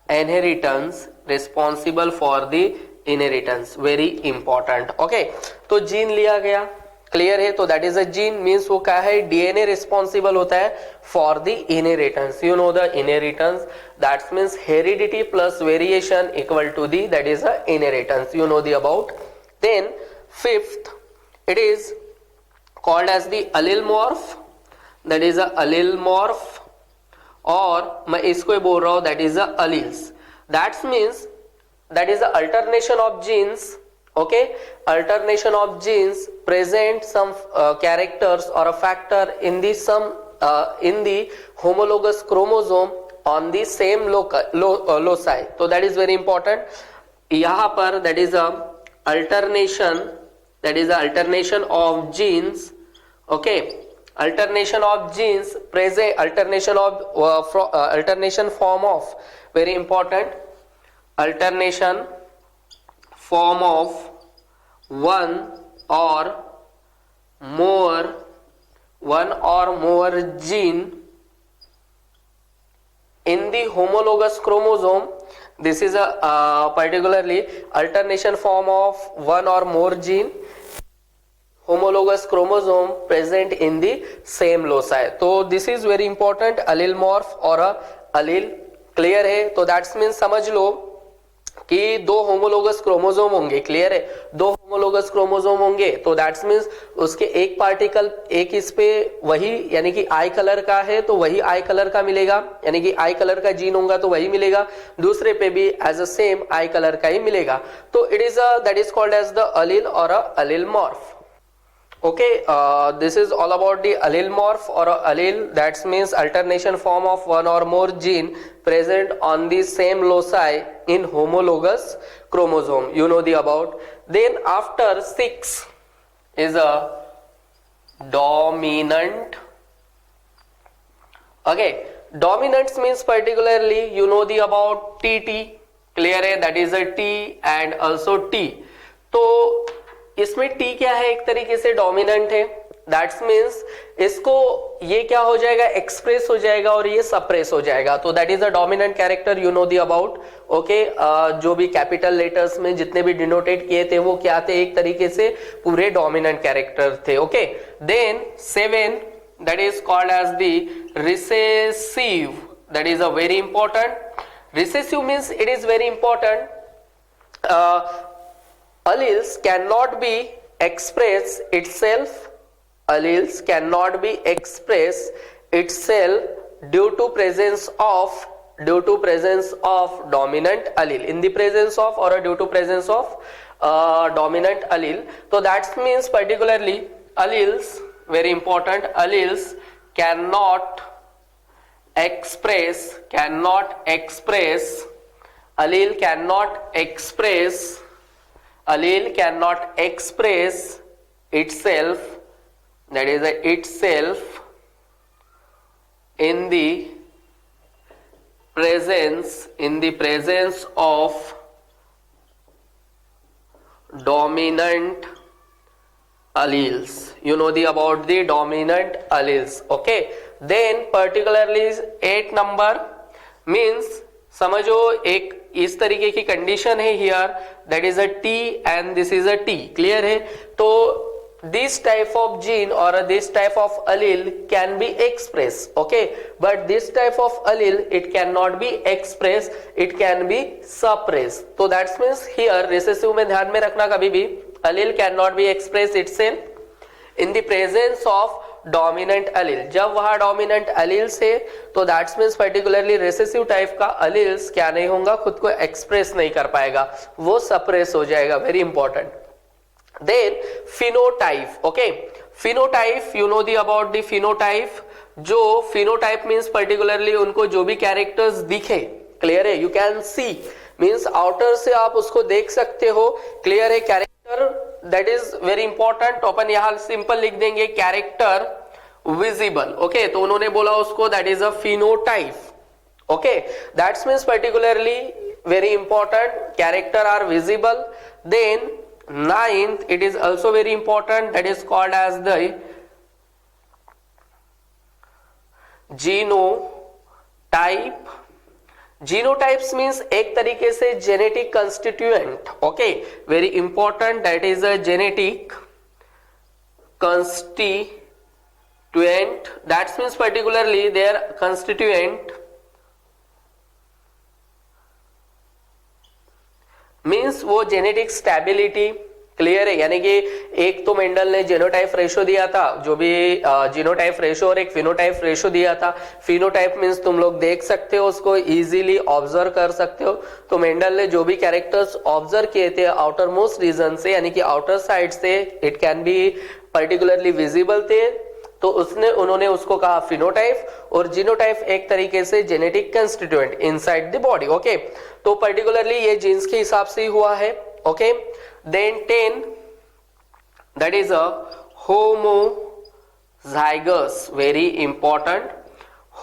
inheritance, responsible for the inheritance, very important. Okay, तो जीन लिया गया, क्लियर है, तो that is a gene, means वो क्या है, डीएनए रिस्पॉन्सिबल होता है for the inheritance, you know the inheritance, that means heredity plus variation equal to the, that is a inheritance, you know the about. Then fifth, it is called as the allelomorph, that is a allelomorph, और मैं इसको बोल रहा हूं that is a alleles, that's means that is a alternation of genes. Okay, alternation of genes present some characters और a factor in the some in the homologous chromosome on the same loci, तो दैट इज वेरी इंपॉर्टेंट। यहां पर that is a alternation of genes. Okay, alternation of genes present, alternation form of, very important, alternation form of one or more gene in the homologous chromosome. This is a particularly alternation form of one or more gene homologous chromosome present in the same loci, तो this is very important, allelomorph और allele, क्लियर है। तो दैट्स मीन समझ लो कि दो होमोलोगस क्रोमोसोम होंगे, क्लियर है, दो होमोलोगस क्रोमोसोम होंगे, तो दैट्स मीन्स उसके एक पार्टिकल, एक इस पे वही, यानी कि आई कलर का है तो वही आई कलर का मिलेगा, यानी कि आई कलर का जीन होगा तो वही मिलेगा, दूसरे पे भी as a same eye colour का ही मिलेगा, तो it is that is called as the allele और allelomorph. Okay, this is all about the allelomorph or allele, that means alternation form of one or more gene present on the same loci in homologous chromosome, you know the about. Then after 6 is a dominant. Okay, dominant means particularly you know the about TT, clear है, that is a T and also T. तो इसमें T क्या है, एक तरीके से डोमिनेंट है, दैट्स मीन्स इसको ये क्या हो जाएगा, एक्सप्रेस हो जाएगा और ये सप्रेस हो जाएगा, तो that is a dominant character, you know the about. Okay, जो भी कैपिटल लेटर्स में जितने भी डिनोटेट किए थे वो क्या थे, एक तरीके से पूरे डोमिनेंट कैरेक्टर थे। Okay, then 7 that is called as the recessive, that is a very important, recessive means it is very important, alleles cannot be express itself, alleles cannot be express itself due to presence of dominant allele, in the presence of or due to presence of dominant allele. So that means particularly alleles, very important, alleles cannot express allele cannot express itself, that is itself, in the presence of dominant alleles. You know about the dominant alleles. Okay, then particularly 8 number means समझो एक इस तरीके की कंडीशन है here, that is a T and this is a T, clear है? तो this type of gene or this type of allele can be expressed, okay, but this type of allele it cannot be expressed, it can be suppressed. So that means here recessive में ध्यान में रखना कभी भी allele cannot be expressed itself in the presence of dominant allele. जब वहां dominant alleles है तो that means particularly recessive type का alleles क्या नहीं होगा, खुद को express नहीं कर पाएगा, वो suppress हो जाएगा, very important. Then phenotype, okay, phenotype you know about the phenotype. जो phenotype means particularly उनको जो भी characters दिखे, clear है, you can see means outer से आप उसको देख सकते हो, clear है, character that is very important. तो अपन यहाँ simple लिख देंगे character visible, okay, तो उन्होंने बोला उसको that is a phenotype, okay, that means particularly very important, character are visible. Then ninth, it is also very important, that is called as the genotype. Genotypes means एक तरीके से genetic constituent, okay, very important, that is a genetic constituent, that means particularly their constituent means वो जेनेटिक स्टेबिलिटी, क्लियर है, यानी कि एक तो मेंडल ने जीनोटाइप रेशो दिया था, जो भी जीनोटाइप रेशो और एक फिनोटाइप रेशो दिया था. फिनोटाइप मीन्स तुम लोग देख सकते हो, उसको इजीली ऑब्जर्व कर सकते हो. तो मेंडल ने जो भी कैरेक्टर्स ऑब्जर्व किए थे आउटर मोस्ट रीजन से, यानी कि आउटर साइड से, it can be particularly visible थे, तो उन्होंने उसको कहा फिनोटाइप. और जीनोटाइप एक तरीके से genetic constituent inside the body, okay. तो पर्टिकुलरली ये जीन्स के हिसाब से ही हुआ है, okay. Then 10, that is a homozygous, very important.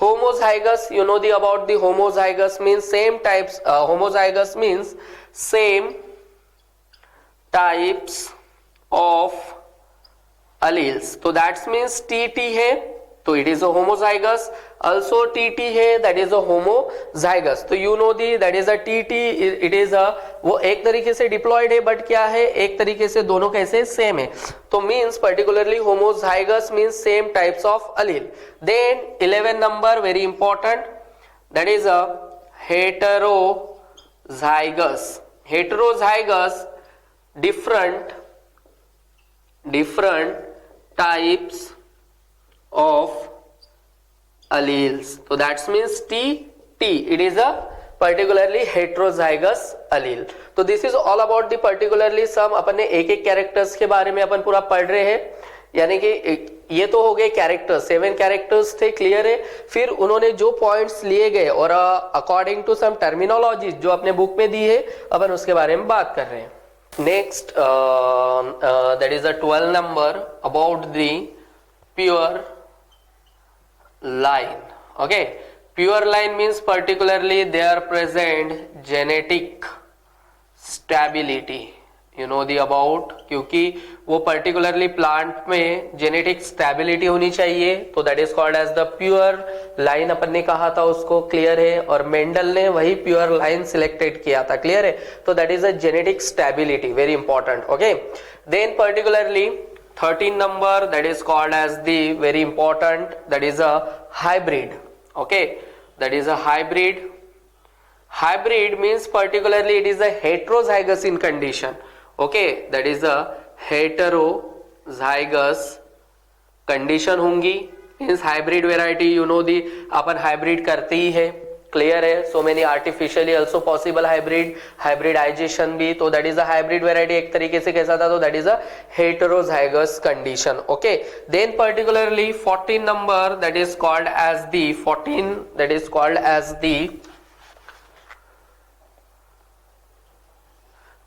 Homozygous, you know about the homozygous means same types, homozygous means same types of alleles. तो that means TT है तो it is a homozygous, also TT है that is a homozygous. तो you know that is a TT, it is a, वो एक तरीके से डिप्लॉयड है बट क्या है, एक तरीके से दोनों कैसे सेम है. तो means particularly homozygous means same types of allele. Then 11 number very important, that is a heterozygous. Heterozygous, different types of alleles. So that means T, it is a particularly heterozygous allele. तो this is all about the particularly some, अपन ने एक एक कैरेक्टर्स के बारे में अपन पूरा पढ़ रहे हैं, यानी कि ये तो हो गए कैरेक्टर्स, 7 कैरेक्टर्स थे, क्लियर है. फिर उन्होंने जो पॉइंट्स लिए गए और अकॉर्डिंग टू सम टर्मिनोलॉजी जो अपने बुक में दी है, अपन उसके बारे में बात कर रहे हैं. Next, that is a 12 number about the pure line. Okay, pure line means particularly they are present genetic stability. You know about, क्योंकि वो particularly plant में genetic stability होनी चाहिए, तो that is called as the pure line. अपन ने कहा था उसको, क्लियर है, और मेंडल ने वही pure line selected किया था, क्लियर है. तो that is a genetic stability, very important. Okay, then particularly 13 number, that is called as the very important, that is a hybrid. Okay, that is a hybrid. Hybrid means particularly it is a heterozygous in condition. Okay, that is a heterozygous condition होंगी, means hybrid variety, you know upon hybrid करते ही है, क्लियर है. So many artificially also possible hybrid, hybridization भी. तो that is a hybrid variety. एक तरीके से कैसा था, तो that is a heterozygous condition. Okay, then particularly 14 number that is called as the 14 that is called as the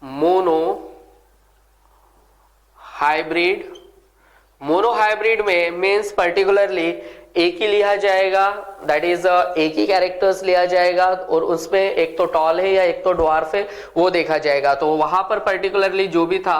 mono hybrid. Mono hybrid में मीन्स पर्टिकुलरली एक ही लिया जाएगा, दैट इज एक ही कैरेक्टर्स लिया जाएगा और उसमें एक तो टॉल है या एक तो ड्वार्फ है वो देखा जाएगा. तो वहां पर पर्टिकुलरली जो भी था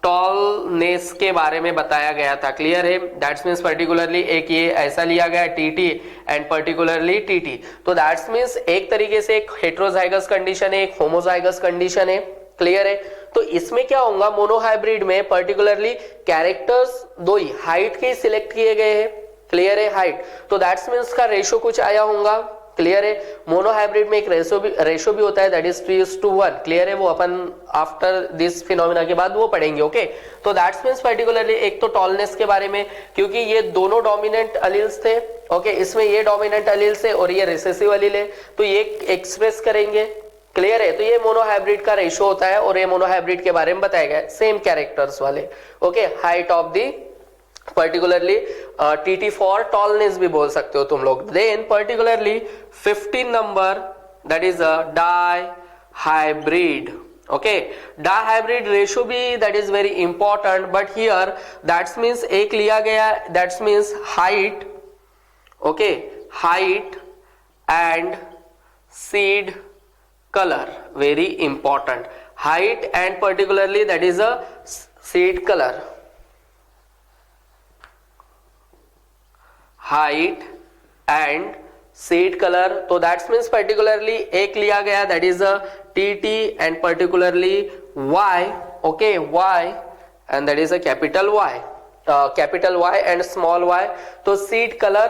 टॉलनेस के बारे में बताया गया था. क्लियर है. दैट्स मीन्स पर्टिकुलरली एक ये ऐसा लिया गया टीटी एंड पर्टिकुलरली टीटी. तो दैट्स मीन्स एक तरीके से एक हेटेरोजाइगस कंडीशन है, एक होमोजाइगस कंडीशन है. क्लियर है. तो इसमें क्या होगा, मोनोहाइब्रिड में पर्टिकुलरली कैरेक्टर्स दो ही हाइट के सिलेक्ट किए गए हैं. क्लियर है. हाइट, तो दैट्स मीन्स का रेशो कुछ आया होगा. क्लियर है. मोनोहाइब्रिड में एक रेशो भी होता है, दैट इज 3:1. क्लियर है. वो अपन आफ्टर दिस फिनोमिना के बाद वो पढ़ेंगे. ओके, तो दैट्स मीन्स पर्टिकुलरली एक तो टॉलनेस के बारे में, क्योंकि ये दोनों डोमिनेंट अलील्स थे. ओके, इसमें ये डोमिनेंट अलील्स है और ये रिसेसिव अलील है, तो ये एक्सप्रेस करेंगे. क्लियर है. तो ये मोनोहाइब्रिड का रेशो होता है और ये मोनोहाइब्रिड के बारे में बताया गया है, सेम कैरेक्टर्स वाले. Okay, height of the particularly TT for tallness भी बोल सकते हो तुम लोग. Then particularly 15 number that is a dihybrid. Okay, dihybrid ratio भी that is very important, but here that's means एक लिया गया, that's means height. Okay, height and seed color, very important. Height and particularly that is a seed color. Height and seed color. तो that means particularly एक लिया गया that is a TT and particularly Y. Okay, Y and that is a capital Y. Capital Y and small y. तो seed color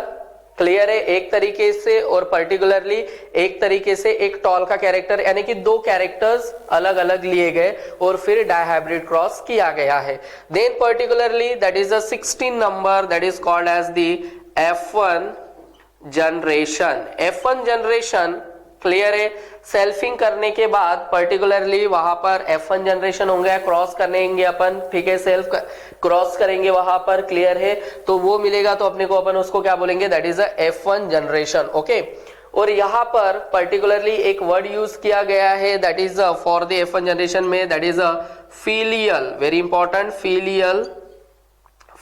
क्लियर है एक तरीके से, और पर्टिकुलरली एक तरीके से एक टॉल का कैरेक्टर, यानी कि दो कैरेक्टर्स अलग अलग लिए गए और फिर डायहाइब्रिड क्रॉस किया गया है. Then particularly that is a 16 number that is called as the F1 generation. F1 generation clear है. सेल्फिंग करने के बाद पर्टिकुलरली वहां पर F1 जनरेशन होंगे, क्रॉस करेंगे अपन. ठीक है, सेल्फ क्रॉस करेंगे वहां पर. क्लियर है. तो वो मिलेगा तो अपने को अपन उसको क्या बोलेंगे, that is a F1 generation. Okay, और यहाँ पर पर्टिकुलरली एक वर्ड यूज किया गया है that is for the F1 generation में, that is a filial. Very important, filial.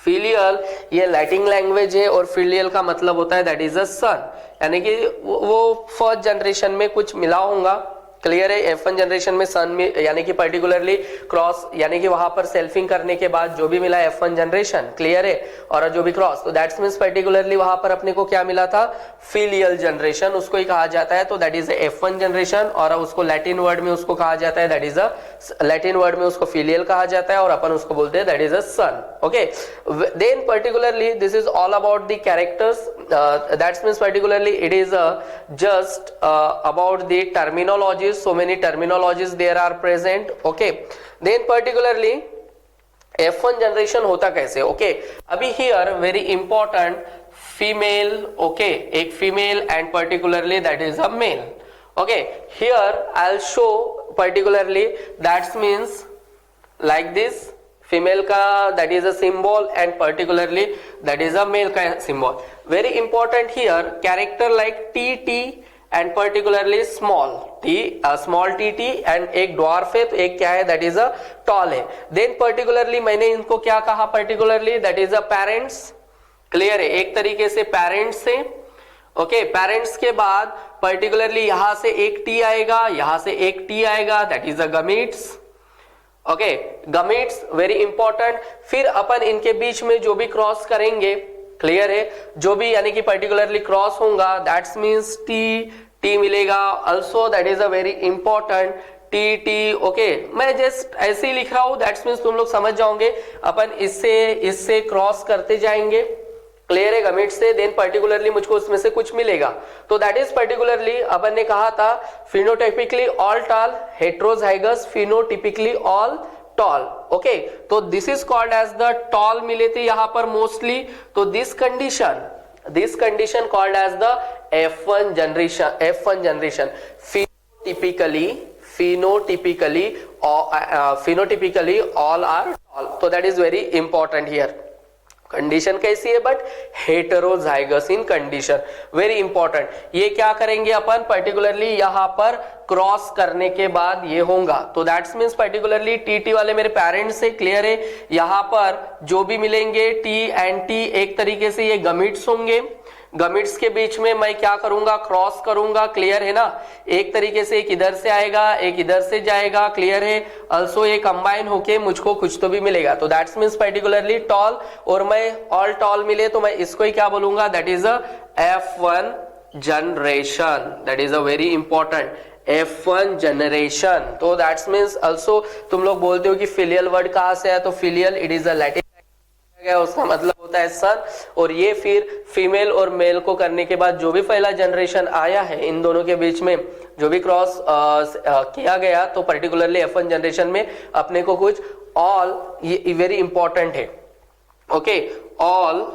Filial ये लैटिन लैंग्वेज है और फिलियल का मतलब होता है दैट इज अ सन, यानी कि वो फर्स्ट जनरेशन में कुछ मिला होगा. क्लियर है. F1 जनरेशन में सन में, यानी कि पर्टिकुलरली क्रॉस, यानी कि वहां पर सेल्फिंग करने के बाद जो भी मिला F1 जनरेशन. क्लियर है. और जो भी क्रॉस, तो दैट्स मीन्स पर्टिकुलरली वहां पर अपने को क्या मिला था, फिलियल जनरेशन उसको ही कहा जाता है. तो दैट इज F1 जनरेशन, और उसको लैटिन वर्ड में उसको कहा जाता है that is a Latin word में उसको फिलियल कहा जाता है और अपन उसको बोलते हैं that is a son. Okay, then particularly this is all about the characters. That's means particularly it is just about the terminology. So many terminologies there are present. Okay, then particularly F1 generation होता कैसे. okay, अभी here very important female. okay, एक female and particularly that is a male. okay, here I'll show particularly that means like this female का that is a symbol and particularly that is a male का symbol. very important here character like TT and particularly small t, small tt and एक dwarf है, तो एक क्या है that is a tall है. then particularly मैंने इनको क्या कहा, particularly that is a parents. clear है. एक तरीके से parents है. ओके, पेरेंट्स के बाद पर्टिकुलरली यहां से एक टी आएगा, यहां से एक टी आएगा, that is a gametes. Okay, gametes very important. फिर अपन इनके बीच में जो भी क्रॉस करेंगे, क्लियर है, जो भी यानी कि पर्टिकुलरली क्रॉस होगा दैट्स मीन्स टी मिलेगा. Also that is a very important T. Okay, मैं जस्ट ऐसे ही लिख रहा हूं, दैट्स मीन्स तुम लोग समझ जाओगे. अपन इससे क्रॉस करते जाएंगे. क्लियर है. गमीट से देन पर्टिकुलरली मुझको उसमें से कुछ मिलेगा. तो दैट इज पर्टिकुलरली अपन ने कहा था phenotypically all tall, heterozygous phenotypically all tall. Okay, तो this is called as the tall मिले थे यहां पर मोस्टली. तो this condition This condition called as the F1 generation. F1 generation. Phenotypically all are tall. So that is very important here. Condition कैसी है, but heterozygous in condition, very important. ये क्या करेंगे अपन पर्टिकुलरली यहां पर क्रॉस करने के बाद ये होगा. तो दैट्स मीन्स पर्टिकुलरली टी वाले मेरे पेरेंट्स से क्लियर है. यहां पर जो भी मिलेंगे टी एंड टी एक तरीके से ये गमिट्स होंगे. गमिट्स के बीच में मैं क्या करूंगा, क्रॉस करूंगा. क्लियर है ना. एक तरीके से एक इधर से आएगा, एक इधर से जाएगा. क्लियर है. अल्सो ये कंबाइन होके मुझको कुछ तो भी मिलेगा. तो दैट्स मीन्स पर्टिकुलरली टॉल, और मैं ऑल टॉल मिले तो मैं इसको ही क्या बोलूंगा, that is a F1 generation. That is a very important F1 generation. तो दैट्स मीन्स अल्सो तुम लोग बोलते हो कि फिलियल वर्ड कहां से है, तो filial it is a Latin, उसका मतलब होता है सन. और ये फिर फीमेल और मेल को करने के बाद जो भी पहला जनरेशन आया है, इन दोनों के बीच में जो भी क्रॉस किया गया, तो पर्टिकुलरली F1 जनरेशन में अपने को कुछ ऑल, ये वेरी इंपॉर्टेंट है. Okay, all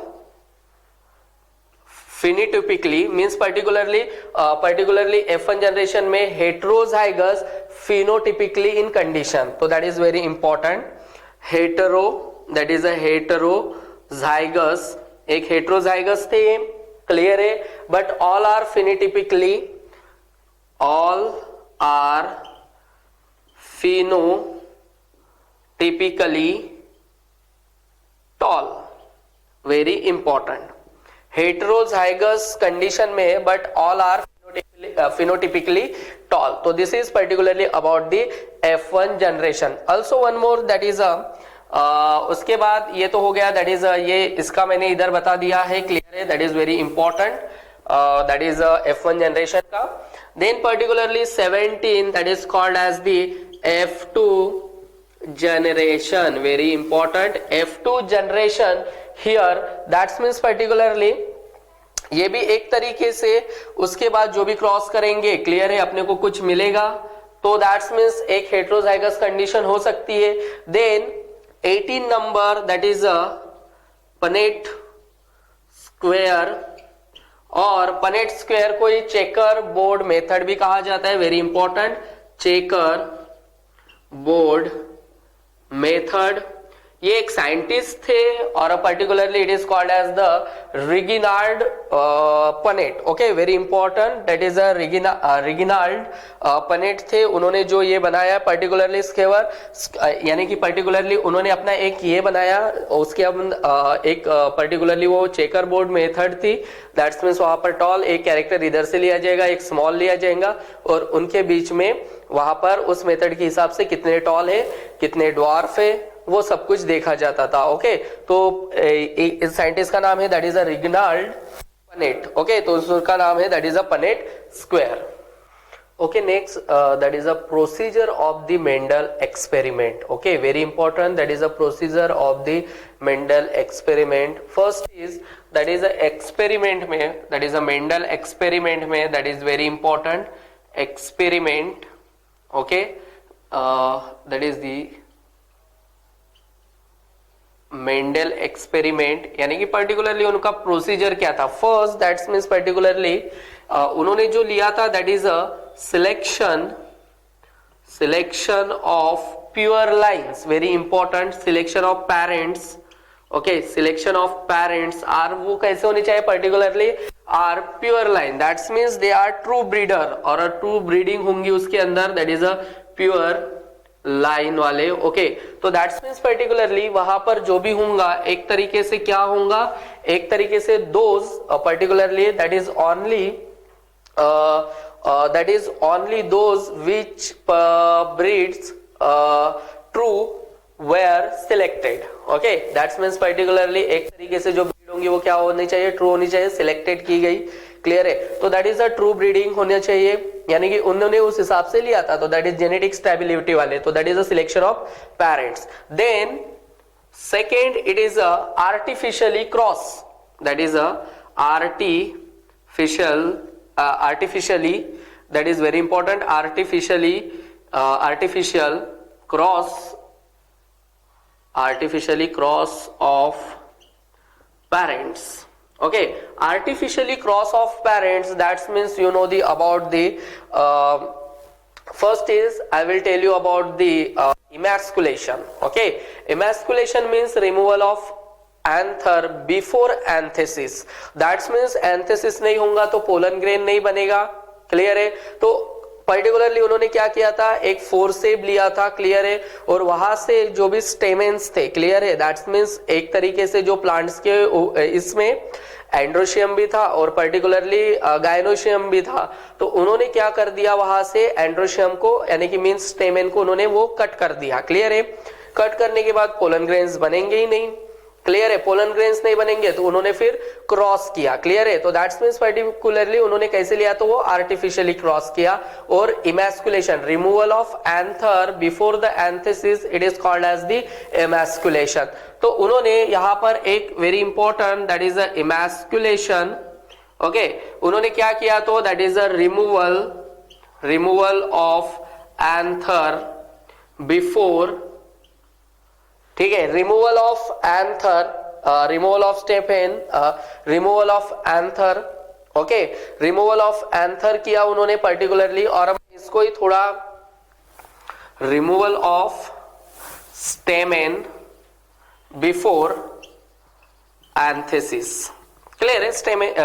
phenotypically means particularly F1 generation में हेटेरोजाइगस फिनोटाइपिकली इन कंडीशन. तो that is very important. That is a heterozygous, एक हेटेरोजाइगस थे, क्लियर है. But all are phenotypically tall. Very important. Heterozygous condition में है, but all are phenotypically tall. तो this is particularly about the F1 generation. Also one more, that is उसके बाद ये तो हो गया, दैट इज ये इसका मैंने इधर बता दिया है. क्लियर है. That is very important. That is F1 generation का. Then particularly 17, that is called as the F2 generation. Very important. F2 generation here, that means particularly ये भी एक तरीके से उसके बाद जो भी क्रॉस करेंगे, क्लियर है, अपने को कुछ मिलेगा. तो दैट्स मीन्स एक हेटेरोजाइगस कंडीशन हो सकती है. Then 18 number, that is a Punnett square, और पनेट स्क्वायर को चेकर बोर्ड मेथड भी कहा जाता है. Very important. Checkerboard method. ये एक साइंटिस्ट थे, और particularly it is called as the Reginald Punnett. Okay, very important. That is a Reginald Punnett थे. उन्होंने जो ये बनाया पर्टिकुलरली स्केवर, यानी कि पर्टिकुलरली उन्होंने अपना एक ये बनाया, उसके एक पर्टिकुलरली वो चेकर बोर्ड मेथड थी. दैट्स मीन्स वहां पर टॉल, एक कैरेक्टर इधर से लिया जाएगा, एक स्मॉल लिया जाएगा, और उनके बीच में वहां पर उस मेथड के हिसाब से कितने टॉल है, कितने ड्वार्फ है, वो सब कुछ देखा जाता था. ओके, तो इस साइंटिस्ट का नाम है that is a Reginald Punnett. Okay, तो उसका नाम है that is a Punnett square. Okay, next that is a procedure of the Mendel experiment. Okay, very important. That is a procedure of the Mendel experiment. First is that is a experiment में, that is a Mendel experiment में, that is very important. Experiment. Okay, that is the Mendel experiment, यानी कि पर्टिकुलरली उनका प्रोसीजर क्या था. फर्स्ट, दैट्स मीन्स पर्टिकुलरली उन्होंने जो लिया था, that is a selection of pure lines. Very important. Selection of parents. Okay, selection of parents are, वो कैसे होने चाहिए, particularly are pure line. That's means they are true breeder, और अ ट्रू ब्रीडिंग होंगी उसके अंदर. That is a pure line वाले. ओके, तो दैट्स मीन्स पर्टिकुलरली वहां पर जो भी होगा, एक तरीके से क्या होगा, एक तरीके से those particularly that is only those which breeds true were selected. Okay, that's means particularly एक तरीके से जो ब्रीड होंगी वो क्या होनी चाहिए, ट्रू होनी चाहिए, सिलेक्टेड की गई. क्लियर है. तो that is a true breeding होना चाहिए, यानी कि उन्होंने उस हिसाब से लिया था. तो दैट इज जेनेटिक स्टेबिलिटी वाले. तो that is a selection of parents. Then second, it is a artificially cross. That is a artificially, that is very important. Artificial cross of parents. Okay, artificially cross of parents, that means you know the about the first is I will tell you about the emasculation. Okay, emasculation means removal of anther before anthesis. That means anthesis नहीं होगा तो पोलन ग्रेन नहीं बनेगा. क्लियर है? तो पर्टिकुलरली उन्होंने क्या किया था, एक फोरसेप लिया था. क्लियर है? और वहां से जो भी स्टेमेंस थे, क्लियर है, दैट्स मीन्स एक तरीके से जो प्लांट्स के इसमें एंड्रोशियम भी था और पर्टिकुलरली गायनोशियम भी था. तो उन्होंने क्या कर दिया, वहां से एंड्रोशियम को यानी कि मीन्स स्टेमेन को उन्होंने वो कट कर दिया. क्लियर है? कट करने के बाद पोलन ग्रेन्स बनेंगे ही नहीं. क्लियर है? पोलन ग्रेन्स नहीं बनेंगे तो उन्होंने फिर क्रॉस किया. क्लियर है? तो दैट्स मीन्स पर्टिकुलरली उन्होंने कैसे लिया, तो वो आर्टिफिशियली क्रॉस किया. और emasculation, removal of anther before the anthesis, it is called as the emasculation. तो उन्होंने यहां पर एक very important, that is the emasculation. Okay, उन्होंने क्या किया, तो that is the removal of anther before, ठीक है, removal of anther, removal of stamen, removal of anther. Okay, removal of anther किया उन्होंने पर्टिकुलरली. और हम इसको ही थोड़ा removal of stamen before anthesis. Clear है?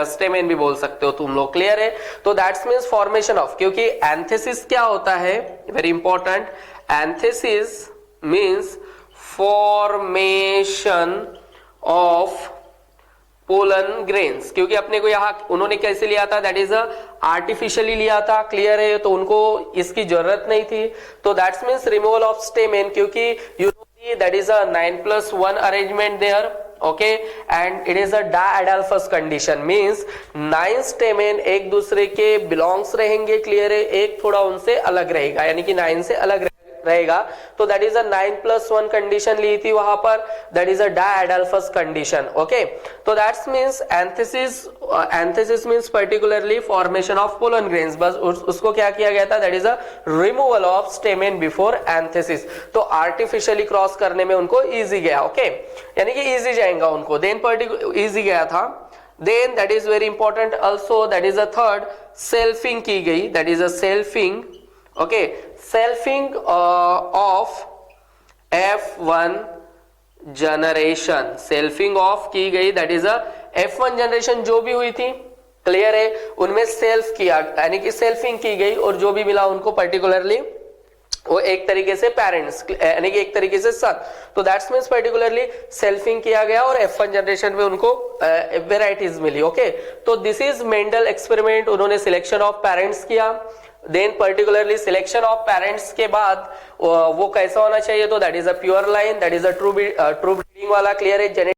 स्टेमेन भी बोल सकते हो तुम लोग. क्लियर है? तो दैट्स मीन्स फॉर्मेशन ऑफ, क्योंकि एंथेसिस क्या होता है, very important, antithesis means formation of pollen grains. क्योंकि अपने को यहां उन्होंने कैसे लिया था, दैट इज आर्टिफिशियली लिया था. क्लियर है? तो उनको इसकी जरूरत नहीं थी. तो that's means removal of stamen, क्योंकि you know that is a 9+1 arrangement there. Okay, and it is a diadelphous condition, means 9 stamen एक दूसरे के बिलोंग्स रहेंगे. क्लियर है? एक थोड़ा उनसे अलग रहेगा, यानी कि 9 से अलग रहेगा. तो दैट इज अ 9+1 कंडीशन ली थी वहां पर, that is a diadelphous condition. Okay, तो that's means anthesis means particularly formation of pollen grains. बस उसको क्या किया गया था, that is a removal of stamen before anthesis. तो आर्टिफिशियली क्रॉस करने में उनको इजी गया. ओके, यानी कि इजी जाएगा उनको, देन इजी गया था. Then that is very important also, that is a third, selfing की गई, that is a selfing. Okay, selfing of F1 generation, selfing of की गई, that is a F1 generation जो भी हुई थी. क्लियर है? उनमें सेल्फ किया, यानी कि सेल्फिंग की गई, और जो भी मिला उनको पर्टिकुलरली वो एक तरीके से पेरेंट्स, यानी कि एक तरीके से सन. तो दैट्स मीन्स पर्टिकुलरली सेल्फिंग किया गया और F1 जनरेशन में उनको वेराइटीज मिली. ओके, तो दिस इज मेंडल एक्सपेरिमेंट. उन्होंने सिलेक्शन ऑफ पेरेंट्स किया. Then particularly selection of parents के बाद वो कैसा होना चाहिए, तो that is a pure line, that is a true breeding वाला. क्लियर है?